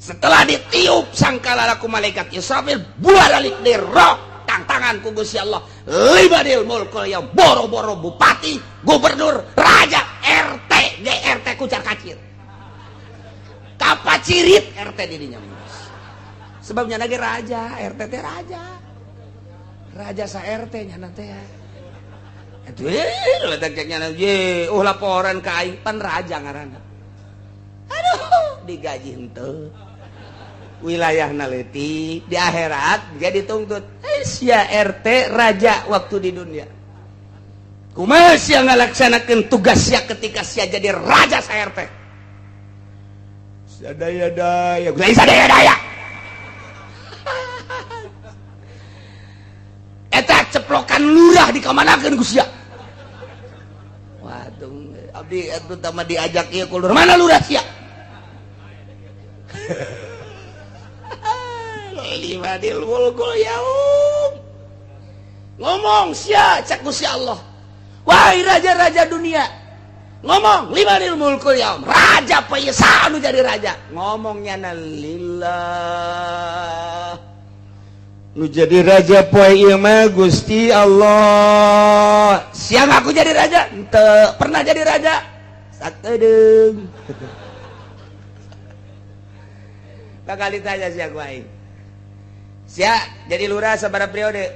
setelah ditiup sangkala laku malaikat Israfil buaralik di roh tantangan ku Gusti Allah limanil mulkul yaum boro-boro bupati gubernur raja RT DRT kucar kacir kapacirit RT dirinya sebabnya lagi raja RT teh raja sa RT nya nanti ya itu letaknya laporan ke aing pan raja ngaranna aduh digaji henteu wilayah naleti di akhirat dia dituntut sia RT raja waktu di dunia kumaha sia ngalaksanakeun tugas sia ketika sia jadi raja sa RT sadaya-daya geus sadaya-daya eta ceplokan lurah dikamanakeun ku sia waduh abdi atuh tama diajak ieu ku lurah mana lurah sia limanil mulkul yaum ngomong sia cek Gusti Allah wahai raja-raja dunia ngomong limanil mulkul yaum raja poe saha nu jadi raja ngomongnya lillah nu jadi raja poe ieu mah Gusti Allah siang aku jadi raja henteu pernah jadi raja sakedeung kakak ditanya sia ku aing Sia jadi lurah sabaraha periode?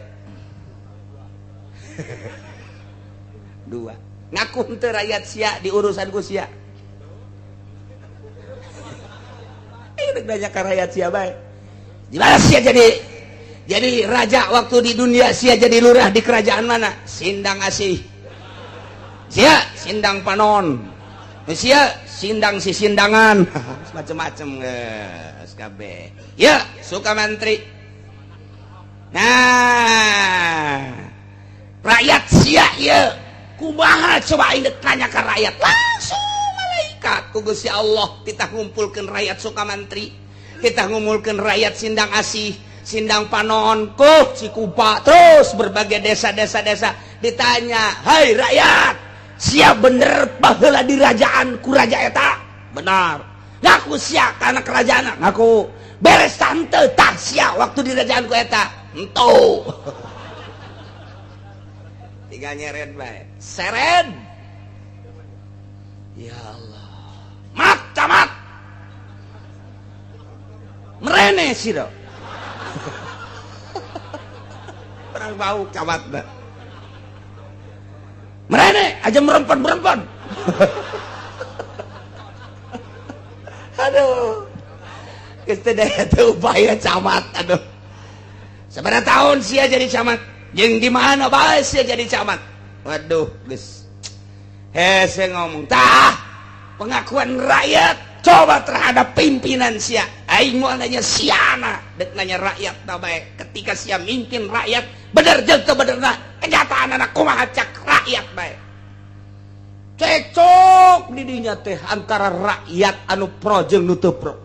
2. Ngaku henteu rakyat sia diurusan ku sia. Ini nanya ke rakyat sia bae. Di mana sia jadi raja waktu di dunia, sia jadi lurah di kerajaan mana? Sindang Asih. Sia Sindang Panon. Sia Sindang si Sindangan. Macam-macam SKB. Ya, suka menteri. Nah, rakyat sia ya kumaha coba inget tanya ke rakyat, langsung malaikat ku Gusti Allah kita ngumpulkan rakyat suka menteri, kita ngumpulkan rakyat Sindang Asih, Sindang Panon, Cikupa, terus berbagai desa-desa ditanya, hai rakyat, sia bener baheula di kerajaan ku raja eta? Benar. Ngaku sia karena kerajaan ngaku. Beres tante tah sia waktu di kerajaan ku eta? Ento. Tiga nyeret bae. Seret. Ya Allah. Mat, camat. Merene sih do. Orang bau camat dah. Merene aja merempet. Aduh. Kestedaya teu upaya camat, aduh. Seberapa tahun sia jadi camat? Jeung di mana bae sia jadi camat? Waduh, geus. Hese ngomong, tah pengakuan rakyat coba terhadap pimpinan sia. Aing moal nanya siana, dek nanya rakyat tah bae. Ketika sia mimpin rakyat, bener jeung teu benerna kenyataanna kumaha cak rakyat bae. Cekcok di dinya teh antara rakyat anu pro jeung nu teu pro.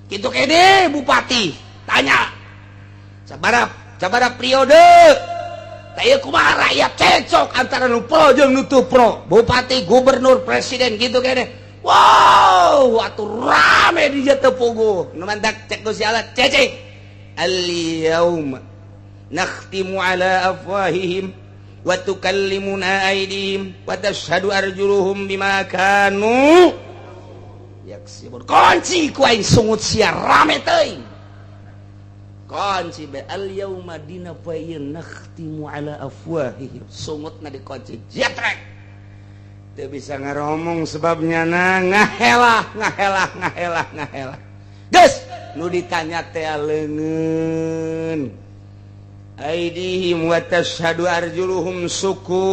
Kitu kene bupati tanya sabaraha periode taya kumaha rakyat cekcok antara nu pro jeung nu teu pro, bupati, gubernur, presiden gitu kene. Wow, atuh rame di jatuh puguh. Nu mantak cek Gusti Allah, cece al-yauma nakhtimu ala afwahihim wa tukallimuna aydihim wa tashhadu arjuluhum bima kanu yaksibun. Kunci ku aing sungut sia rame teuing. Kunci be al-yauma dina poe nakhtimu ala afwahihim. Sungutna dikunci jetrek. Teu bisa ngaromong sebabnya ngahelah. Geus nu ditanya teh leungeun. Aidihim wa tashhadu arjuluhum suku.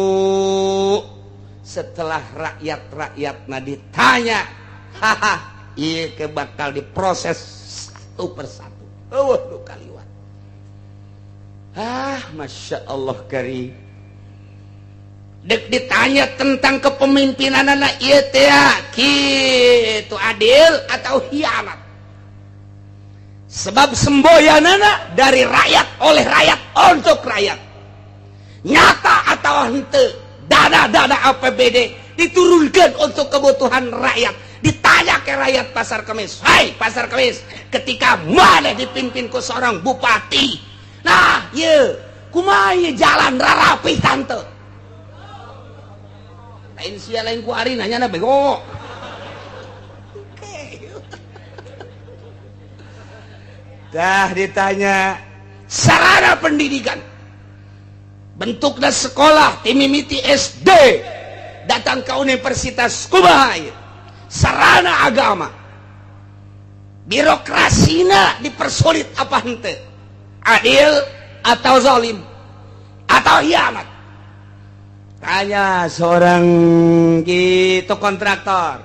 Setelah rakyat-rakyatna ditanya, haha, ieu ke bakal diproses satu persatu. Eueuh kaliwat. Masya Allah karim. Dek ditanya tentang kepemimpinanana ieu teh kitu adil atau hianat. Sebab semboyanana dari rakyat oleh rakyat untuk rakyat. Nyata atau henteu, dana APBD diturunkan untuk kebutuhan rakyat. Ditanya ke rakyat Pasar Kemis, hai Pasar Kemis, ketika mana dipimpin ku seorang bupati, nah ye kumaha ye jalan rarapi tante. Lain sia lain ku ari nanya na bego. Dah ditanya sarana pendidikan, bentuknya sekolah timimiti SD, datang ke universitas kumaha ieu. Sarana agama, birokrasina dipersulit apa henteu, adil atau zalim atau hianat. Tanya seorang gitu kontraktor,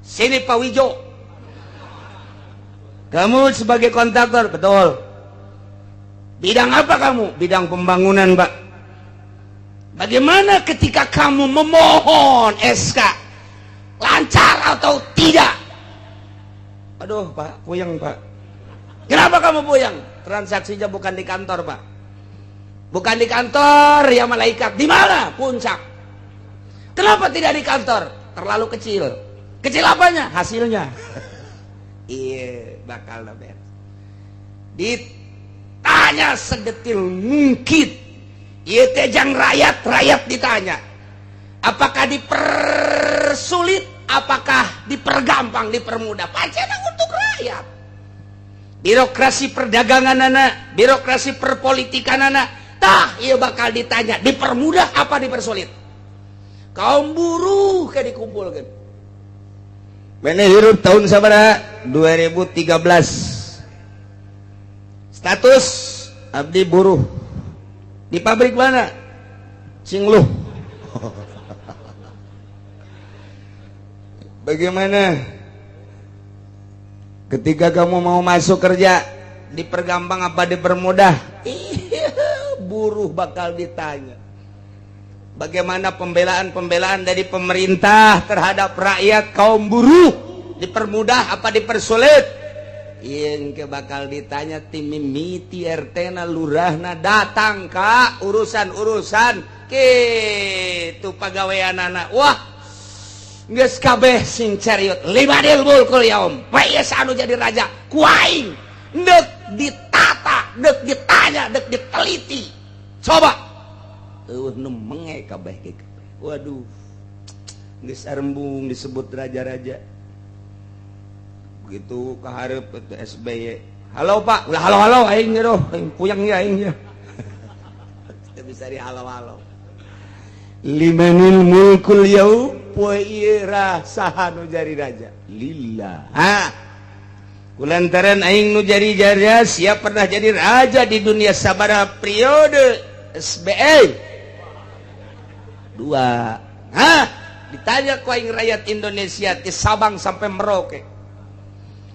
sini Pak Wijo, kamu sebagai kontraktor, betul. Bidang apa kamu? Bidang pembangunan, Pak. Bagaimana ketika kamu memohon SK? Lancar atau tidak? Aduh, Pak, puyeng, Pak. Kenapa kamu puyeng? Transaksinya bukan di kantor, Pak. Bukan di kantor, ya malaikat. Di mana? Puncak. Kenapa tidak di kantor? Terlalu kecil. Kecil apanya? Hasilnya. Iya, bakal beres. Ditanya sedetil mungkin. Iya tejang rakyat ditanya. Apakah dipersulit? Apakah dipergampang, dipermudah? Pancen untuk rakyat. birokrasi perdagangan anak, birokrasi perpolitikan anak, tah ia bakal ditanya, dipermudah apa dipersulit? Kaum buruh kayak dikumpulkan. Mana hirup tahun sabaraha? 2013. Status abdi buruh. Di pabrik mana? Cingluh. Bagaimana ketika kamu mau masuk kerja, dipergampang apa dipermudah? Buruh bakal ditanya. Bagaimana pembelaan dari pemerintah terhadap rakyat kaum buruh, dipermudah apa dipersulit? Yang bakal ditanya tim mimiti RT na lurahna datang ka urusan kitu pagawean anak. Wah, geus kabeh sing cariut libadil mulkul yaum. Bae anu jadi raja kuaing deuk ditata, deuk ditanya, deuk diteliti. Coba nu menge kabeh kitu. Waduh, geus arembung disebut raja-raja. Begitu kaharep SBY. Halo Pak, ulah halo aing ge doh, puyang ya aing ya. Bisa di halo. Limanil mulkul yaum, poe ieu saha nu jari raja? Lillah. Kulantaran aing nu jari raja, siap pernah jadi raja di dunia sabaraha periode SBY? 2. Ditanya ku aing rakyat Indonesia ti Sabang sampai Merauke.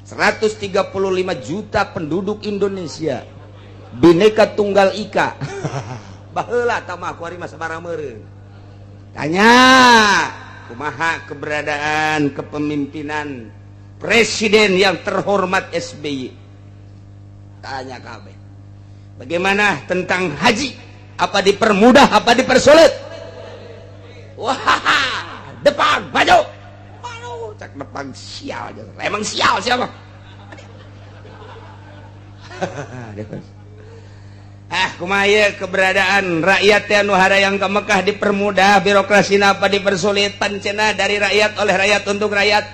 135 juta penduduk Indonesia. Bhinneka Tunggal Ika. Baheula tamah ku ari mah sabaraha meureun. Tanya kumaha keberadaan kepemimpinan presiden yang terhormat SBY. Tanya kabeh. Bagaimana tentang haji? Apa dipermudah apa dipersulit? Wah, depan maju. Cak depan sial aja. Emang sial siapa? Kumaha keberadaan rakyat anu harayang ka Mekah dipermudah, birokrasi apa dipersulit, pancena dari rakyat oleh rakyat untuk rakyat.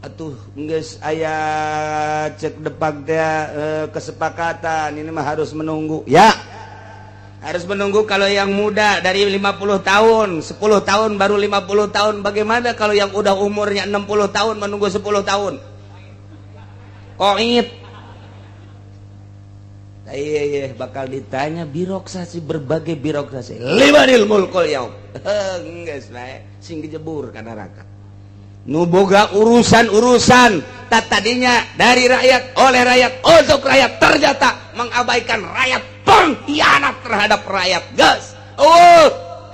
Atuh geus aya cek depak teh kesepakatan ini mah harus menunggu. Ya. Harus menunggu kalau yang muda dari 50 tahun, 10 tahun baru 50 tahun. Bagaimana kalau yang udah umurnya 60 tahun menunggu 10 tahun? Koit. Iya, bakal ditanya birokrasi, berbagai birokrasi. Limanil mulkul yaum. Geus bae sing dijebur ka neraka. Nu boga urusan-urusan tadinya dari rakyat, oleh rakyat, untuk rakyat, ternyata mengabaikan rakyat, pengkhianat terhadap rakyat. Geus.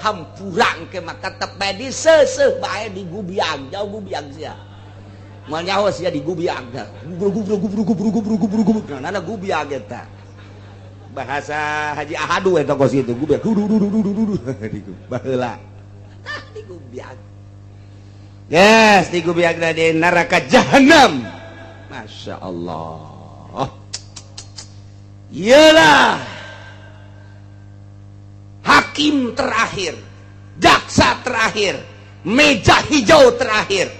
Hampurang ke maka tetep bae diseuseuh bae digubiang, jauh gubiang sia. Moal nyaho sia digubiang. Gubrug. Nana gubiang eta. Bahasa Haji Ahadu eta kos itu gubiang. Baheula. Digubiang. Yes, digubiang di neraka jahanam. Masya Allah. Iyalah hakim terakhir, jaksa terakhir, meja hijau terakhir.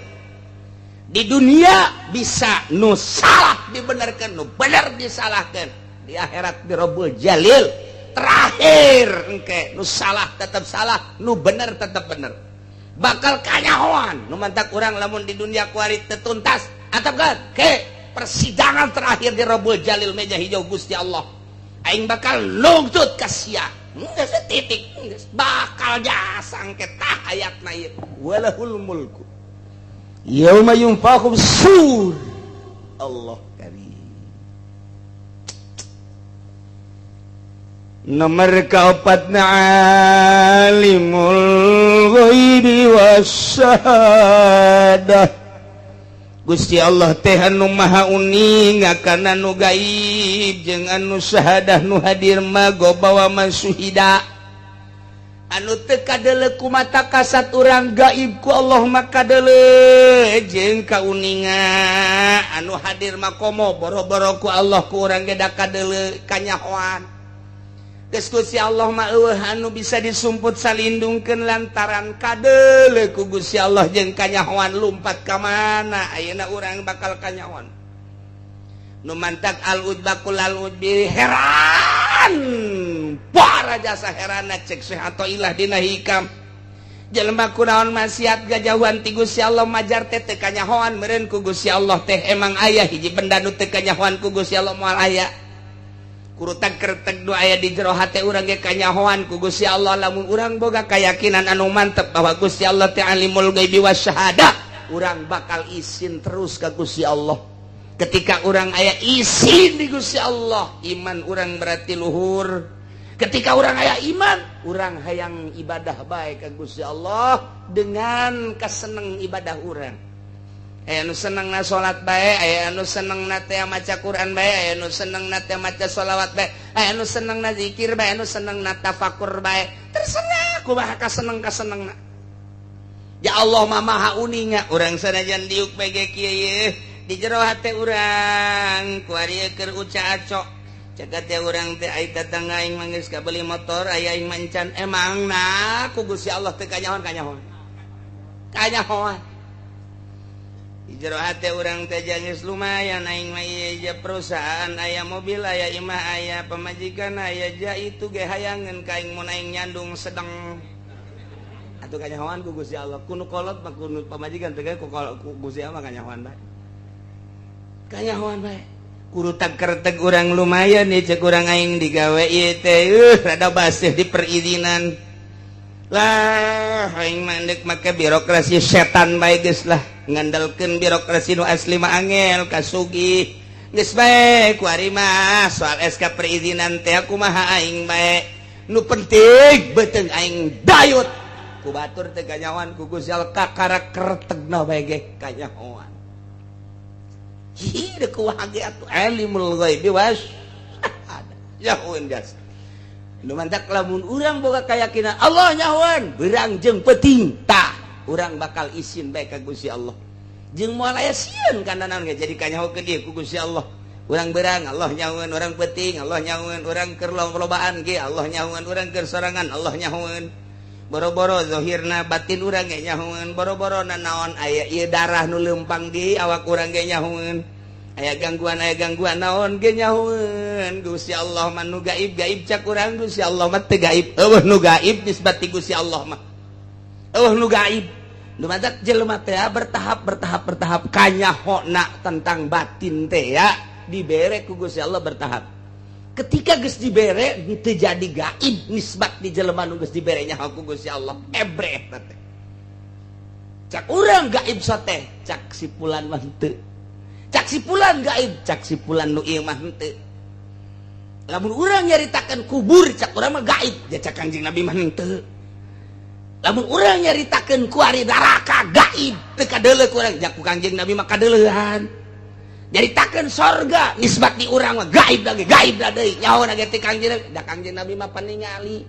Di dunia bisa nu salah dibenarkan, nu benar disalahkan. Di akhirat di Rabbul Jalil terakhir engke nu salah tetap salah, nu benar tetap benar. Bakal kanyahoan nu mantak urang lamun di dunia kuari tetuntas atapkan ke persidangan terakhir di Rabbul Jalil meja hijau Gusti Allah. Aing bakal lungtut ka sia. Geus titik, bakal jasang ke tah ayatna ieu. Walahul mulku yauma yunfakhu sur. Allah karim. Nomor kaopatna alimul ghaibi wasyahadah. Gusti Allah teh anu maha uning akan anu gaib jeung anu syahadah nu hadir mah gobawa man syuhida. Anu teu kadeuleu ku mata kasat urang gaib ku Allah mah kadeuleu jeung kauningan anu hadir mah komo boro-boro ku Allah ku urang ge da kadeuleu kanyahoan. Geus Gusti Allah mah eueuh anu bisa disumput salindungkeun lantaran kadeuleu ku Gusti Allah jeung kanyahoan lumpat ka mana ayeuna urang bakal kanyahoan. nu mantak al-udbakul al-udbi heran para jasa heran cek Syekh Athaillah dina hikam jelema kunaon maksiat gajauhan ti Gusti Allah majar teh teu kanyahoan meureun ku Gusti Allah teh emang aya hiji benda nu teu kanyahoan ku Gusti Allah moal aya kurutak kertek nu aya di jero hate urang ge kanyahoan ku Gusti Allah lamun urang boga keyakinan anu mantep bahwa Gusti Allah teh alimul ghaibi wasyahadah urang bakal izin terus ka Gusti Allah ketika urang aya izin di Gusti Allah iman urang berarti luhur. Ketika orang aya iman, orang hayang ibadah baik ke Gusti Allah dengan keseneng ibadah orang. Aya nu senengna salat bae, aya nu senengna teh maca Quran bae, aya nu senengna teh maca shalawat bae, aya nu senengna zikir bae, aya nu senengna tafakur bae. Terserah kumaha kaseneng-kasenengna. Ya Allah mah maha uninga, urang sanajan diuk bae ge kieu di jero hate urang ku ari keur uca acok. Cagat ya orang teh ai tetangga aing manggeus ka beli motor aya aing mancan emangna ku Gusti Allah teh kanyahoan di jero hate urang teh geus lumayan aing mah ieu perusahaan aya mobil aya imah aya pamajikan aya ja itu ge hayangeun ka aing mun aing nyandung sedeng atuh kanyahoan ku Gusti Allah kuno kolot mah kuno pamajikan teh ku Gusti Allah kanyahoan bae kurutak kertek urang lumayan nih cek urang aing digawe ieu teh rada basih di perizinan lah aing mandek make birokrasi setan bae geus lah ngandalkeun birokrasi nu asli mah angel kasugih geus bae ku ari mah soal SK perizinan teh kumaha aing bae nu penting beuteung aing dayut ku batur teh kanyahoan ku Gusti Allah kakara kertegna bae ge kanyahoan hidup kuwage atuh alimul ghaibi nyahoan jas nu mantak lamun urang boga keyakinan Allah nyahoan beurang jeung peuting tah urang bakal izin bae ka Gusti Allah jeung moal aya sieun kana naon ge jadi kanyahokeun ieu ku Gusti Allah urang beurang Allah nyahoan urang peuting Allah nyahoan urang keur lobaan ge Allah nyahoan urang keur sorangan Allah nyahoan boro-boro zahirna batin urang ge nyahoeun boro-boro naon aya ieu darah nu leumpang di awak urang ge nyahoeun aya gangguan naon ge nyahoeun Gusti Allah mah nu gaib cak urang Gusti Allah mah teu gaib eueuh nu gaib nisbat ti Gusti Allah mah eueuh nu gaib nu matak jelema teh bertahap kanyahona tentang batin teh ya dibere ku Gusti Allah bertahap ketika geus dibere teu jadi gaib nisbat di jelema nu geus dibere nyaho ku Gusti Allah ebreh teh cak urang gaib sateh cak si fulan mah henteu cak si fulan gaib cak si fulan nu ieu mah henteu lamun urang nyaritakeun kubur cak urang mah gaib ya cak Kanjeng Nabi mah henteu lamun urang nyaritakeun ku ari neraka gaib teu kadeuleuk urang jak ku Kanjeng Nabi mah kadeuleuhan nyaritakeun sorga nisbat di urang mah gaib da deui nyaho ge teh Kanjeng Nabi mah paningali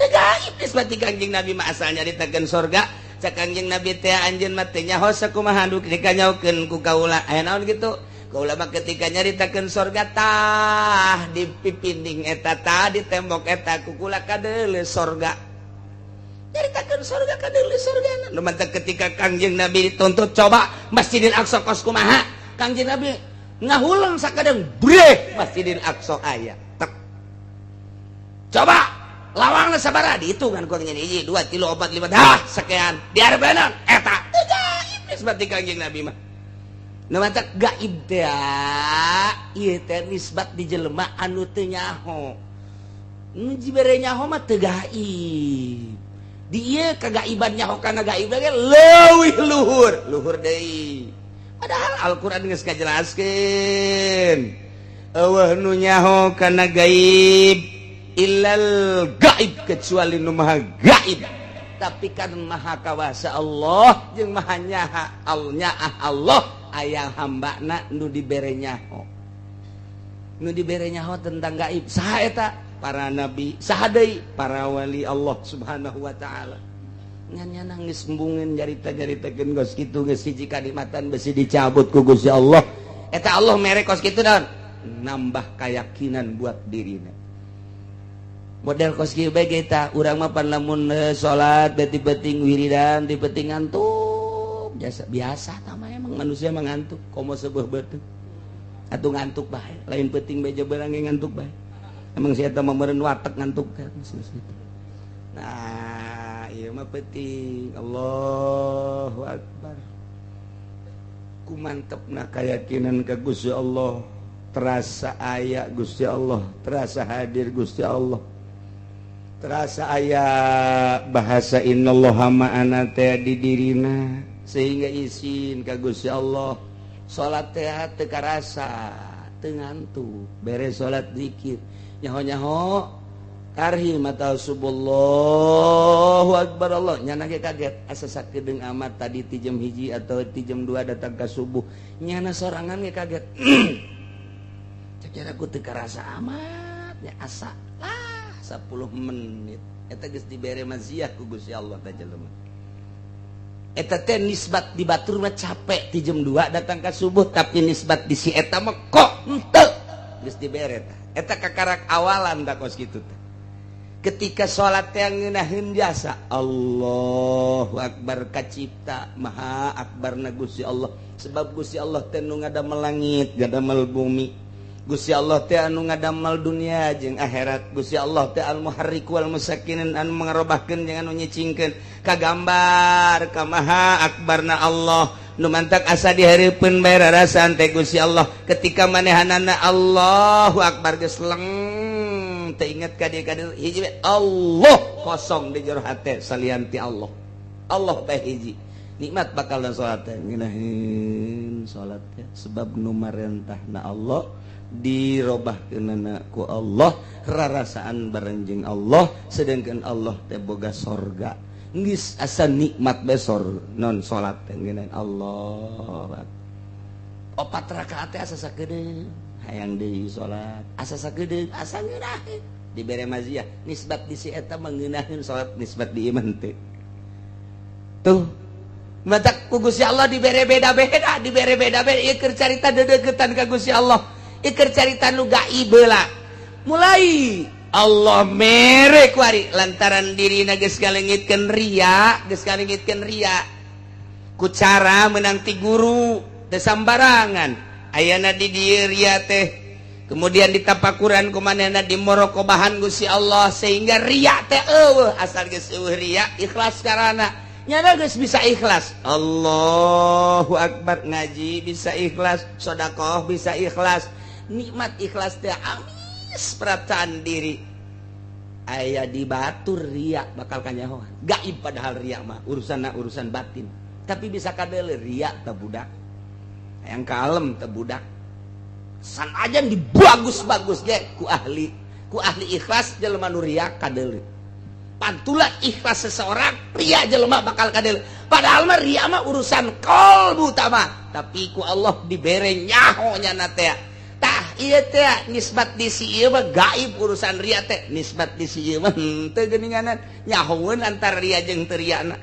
teu gaib nisbat di Kanjeng Nabi mah asal nyaritakeun sorga cak Kanjeng Nabi teh anjeun mah teh nyaho sakumaha nu dikanyahokeun ku kaula aya naon kitu kaula mah ketika nyaritakeun sorga tah di pipinding eta tah di tembok eta ku kula kadeuleu sorga nyaritakeun sorga kadeuleu sorgana nu mantep ketika Kanjeng Nabi dituntut coba Masjidil Aqsa kos kumaha Kanjeng Nabi ngahulang sakadang breh Masjidil Aqsa aya tek coba lawangna sabaraha dihitungan ku nya 1 2 3 4 5 dah sakean diarebenan eta teu gaib nisbat ti Kanjeng Nabi mah nu mantep gaib teh ieu teh nisbat di jelema anu teu nyaho nu dibere nyaho mah teu gaib di ieu kagaiban nyaho kana gaib ge leuwih luhur deui padahal Al-Quran geus kajelaskeun eueuh nu nyaho kana gaib illal gaib kecuali nu maha gaib tapi kan maha kawasa Allah jeung maha nyaha Allah aya hambana nu dibere nyaho tentang gaib saha eta para nabi saha deui para wali Allah subhanahu wa ta'ala nya nangis embungeun nyarita-nyaritakeun geus kitu geus hiji kalimatan besi dicabut ku Gusti Allah eta Allah mere kos kitu daun nambah keyakinan buat dirina model kos kieu bae eta urang mah pan lamun salat beti-beting wiridan ti-beting ngantuk biasa tah mah emang manusia mah ngantuk komo seubeuh beuteung atuh ngantuk bae lain penting beja beurang ngantuk bae emang si eta mah meureun watek ngantuk kan nah ieu mah penting Allahu akbar kumantepna keyakinan ka Gusti Allah terasa aya Gusti Allah terasa hadir Gusti Allah terasa aya bahasa innallaha ma'ana teh di dirina sehingga izin ka Gusti Allah salat teh teu karasa teu ngantuk beres salat zikir nyaho-nyaho karhim atau subhanallahu akbar Allah nyana ge kaget asa sakedeung amat tadi ti jam 1 atau ti jam 2 datang ka subuh nyana sorangan ge kaget cara ku teu karasa amat nya asa 10 menit eta geus dibere maziah ku Gusti Allah teh jelema eta teh nisbat di batur mah capek ti jam 2 datang ka subuh tapi nisbat di si eta mah kok henteu geus dibere tah eta kakarak awalan da kos kitu teh ketika salat teh ngeunaheun jasa Allahu akbar kacipta maha akbarna Gusti Allah sebab Gusti Allah teh nu ngadamel langit ngadamel bumi Gusti Allah teh anu ngadamel dunia jeung akhirat Gusti Allah teh al-muharrik wal musakkin anu mangarobahkeun jeung anu nyicingkeun kagambar ka maha akbarna Allah nu mantak asa dihareupeun bae rarasaan teh Gusti Allah ketika manehanana Allahu akbar geus leng teu inget ka dieu hiji Allah kosong di jero hate salian ti Allah Allah teh hiji nikmat bakalan salat teh ngeunaheun salat teh sebab nu marentahna Allah dirobahkeunana ku Allah rarasaan barenjing Allah sedangkan Allah teh boga sorga geus asa nikmat besor non salat teh ngeunaheun Allah 4 rakaat teh asa sakedeung hayang deui salat asa sakedeung asa ngeunaheun dibere maziah nisbat di si eta mah ngeunaheun salat nisbat di iman teh tuh matak ku Gusti Allah dibere beda-beda dibere beda-beda ieu keur carita deudeuketan ka Gusti Allah ikir carita nu gaib heula mulai Allah mere kuari lantaran dirina geus galengitkeun ria ku cara menang ti guru teu sambarangan ayana di dieu ria teh kemudian ditapakuran ku manehna di morokobahan Gusti Allah sehingga ria teh eueuh asal geus eueuh ria ikhlas karana nyana geus bisa ikhlas Allahu akbar ngaji bisa ikhlas sedekah bisa ikhlas nikmat ikhlas teh amis perasaan diri aya di batur ria bakal kanyahoan gaib padahal ria mah urusan batin tapi bisa kadele ria teh budak hayang kalem teh budak san ajan dibagus-bagus ge ku ahli ikhlas jelema nu ria kadele pantula ikhlas seseorang ria jelema bakal kadele padahal mah ria mah urusan qalbu tama tapi ku Allah dibere nyaho nyana teh iya teh nisbat di si ieu mah gaib urusan ria teh nisbat di si ieu mah teu geuninganan nyahoeun antara ria jeung teu riana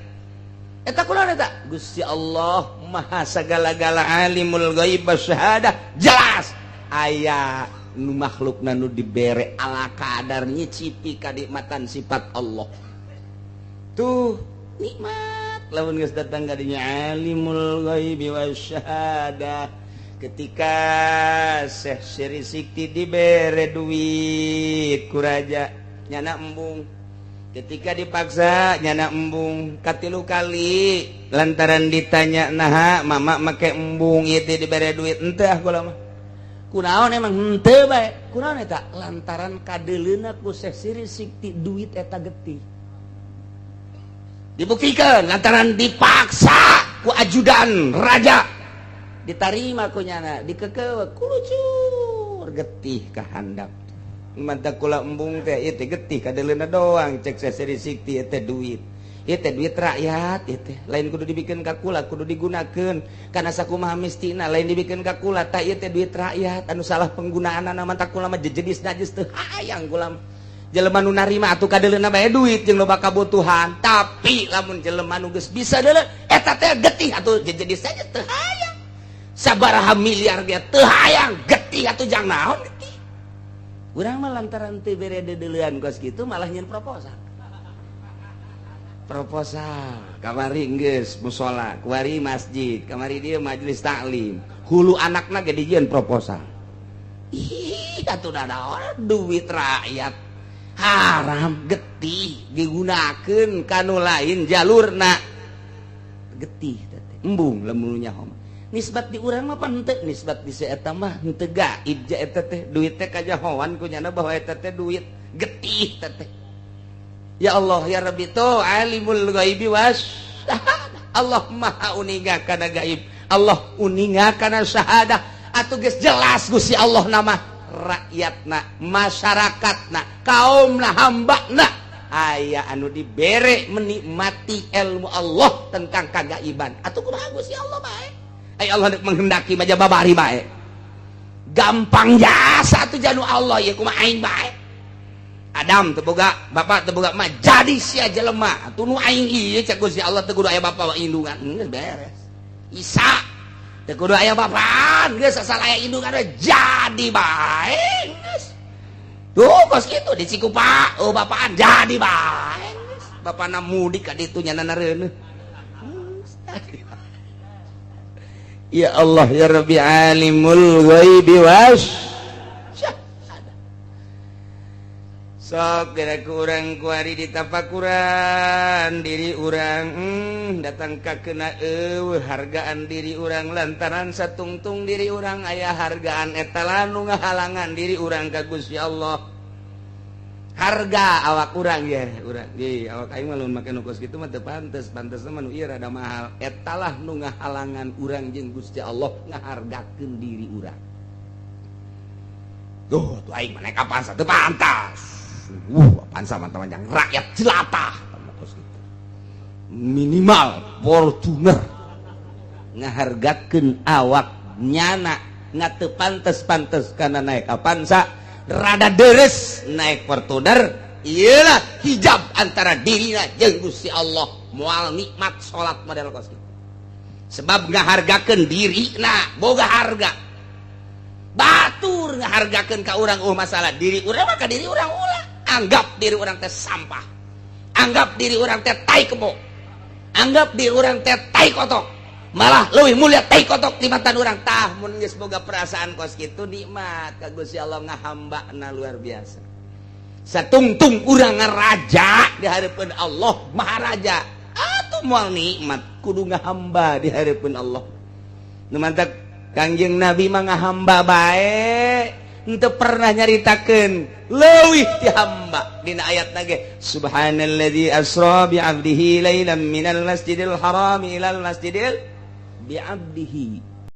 eta kunaon eta Gusti Allah maha sagala-gala alimul ghaib wasyahadah jelas aya nu makhlukna nu dibere ala kadar nyicipi kanikmatan sifat Allah tuh nikmat lamun geus datang ka dinya alimul ghaib wasyahadah ketika Syekh Syiri Sikti dibere duit ku raja nyana embung ketika dipaksa nyana embung katilu kali lantaran ditanya naha mama make embung ieu teh dibere duit henteu ah kula mah kunaon emang henteu bae kunaon eta lantaran kadeleuna ku Syekh Syiri Sikti duit eta getih dibuktikan lantaran dipaksa ku ajudan raja ditarima ku nyana dikekeuweuk kulucur getih ka handap mantap kula embung teh ieu teh getih kadeleuna doang cek Syekh Sikti ieu teh duit rakyat ieu teh lain kudu dibikeun ka kula kudu digunakeun kana sakumaha mistina lain dibikeun ka kula tah ieu teh duit rakyat anu salah penggunaanna mantap kula mah jejenis najis teu hayang kula jelema nu narima atuh kadeleuna bae duit jeung loba kabutuhan tapi lamun jelema nu geus bisa deuleu eta teh getih atuh jejenis saja teu hayang sabaraha miliar dia teu hayang getih atuh jang naon getih urang mah lantaran teu bere deuleuan kos kitu malah nyeun proposal kamari geus mushola kamari masjid kamari dieu majelis taklim hulu anakna ge dijieun proposal atuh dadaon duit rakyat haram getih digunakeun kanu lain jalurna getih teh embung lamun nyaho nisbat di urang mah henteu nisbat di si eta mah henteu gaib ja eta teh duit teh kajahoan ku nyana bahwa eta teh duit getih teh ya Allah ya Rabbi tu alimul ghaibi was Allah maha uninga kana gaib Allah uninga kana syahadah atuh geus jelas Gusti Allah nama rakyatna masyarakatna kaumna hambana aya anu dibere menikmati ilmu Allah tentang kagaiban atuh kumaha Gusti Allah bae ai Allah menghendaki maja babari bae gampang jasa atuh janu Allah ya kumaha aing bae Adam teu boga bapak teu boga mah jadi sia jelema atuh nu aing ieu cek Gusti Allah teu kudu aya bapa indungan geus beres Isa teu kudu aya bapaan geus asal aya indungan jadi bae geus tuh kos kitu di Cikupa oh bapaan jadi bae geus bapana mudik ka ditu nyana reuneuh ya Allah ya Rabbi alimul ghaibi was sok gerak urang kuari ditapakuran diri urang datang ka kena hargaan diri urang lantaran satungtung diri urang aya hargaan eta lanu ngahalangan diri urang ka Gusti Allah harga awak urang ya urang ge awak aing mah lamun make nu kos kitu mah teu pantes pantesna mah nu ieu rada mahal eta lah nu ngahalangan urang jeung Gusti Allah ngahargakeun diri urang tuh aing mah naik kapan teu pantas apaan sama teman-teman rakyat jelata minimal Fortuner ngahargakeun awak nyana ngate pantes karena naik Avanza rada deres naik Fortuner iyalah hijab antara dirinya jeung Gusti Allah moal nikmat salat model kos kitu sebab ngahargakeun dirina boga harga batur ngahargakeun ka urang masalah diri urang mah ka diri urang ulah anggap diri orang teh sampah anggap diri orang teh tai kebo anggap diri orang teh tai kotok malah leuwih mulia tai kotok di mata urang tah mun geus boga perasaan kos kitu nikmat ka Gusti Allah ngahambana luar biasa satungtung urang ngaraja di hareupeun Allah maharaja atuh moal nikmat kudu ngahamba di hareupeun Allah nu mantap Kangjeng Nabi mah ngahamba bae henteu pernah nyaritakeun leuwih ti hamba dina ayat nage subhanalladzi asra bi 'abdihi lailan minal masjidil haram ilal masjidil bi 'abdihi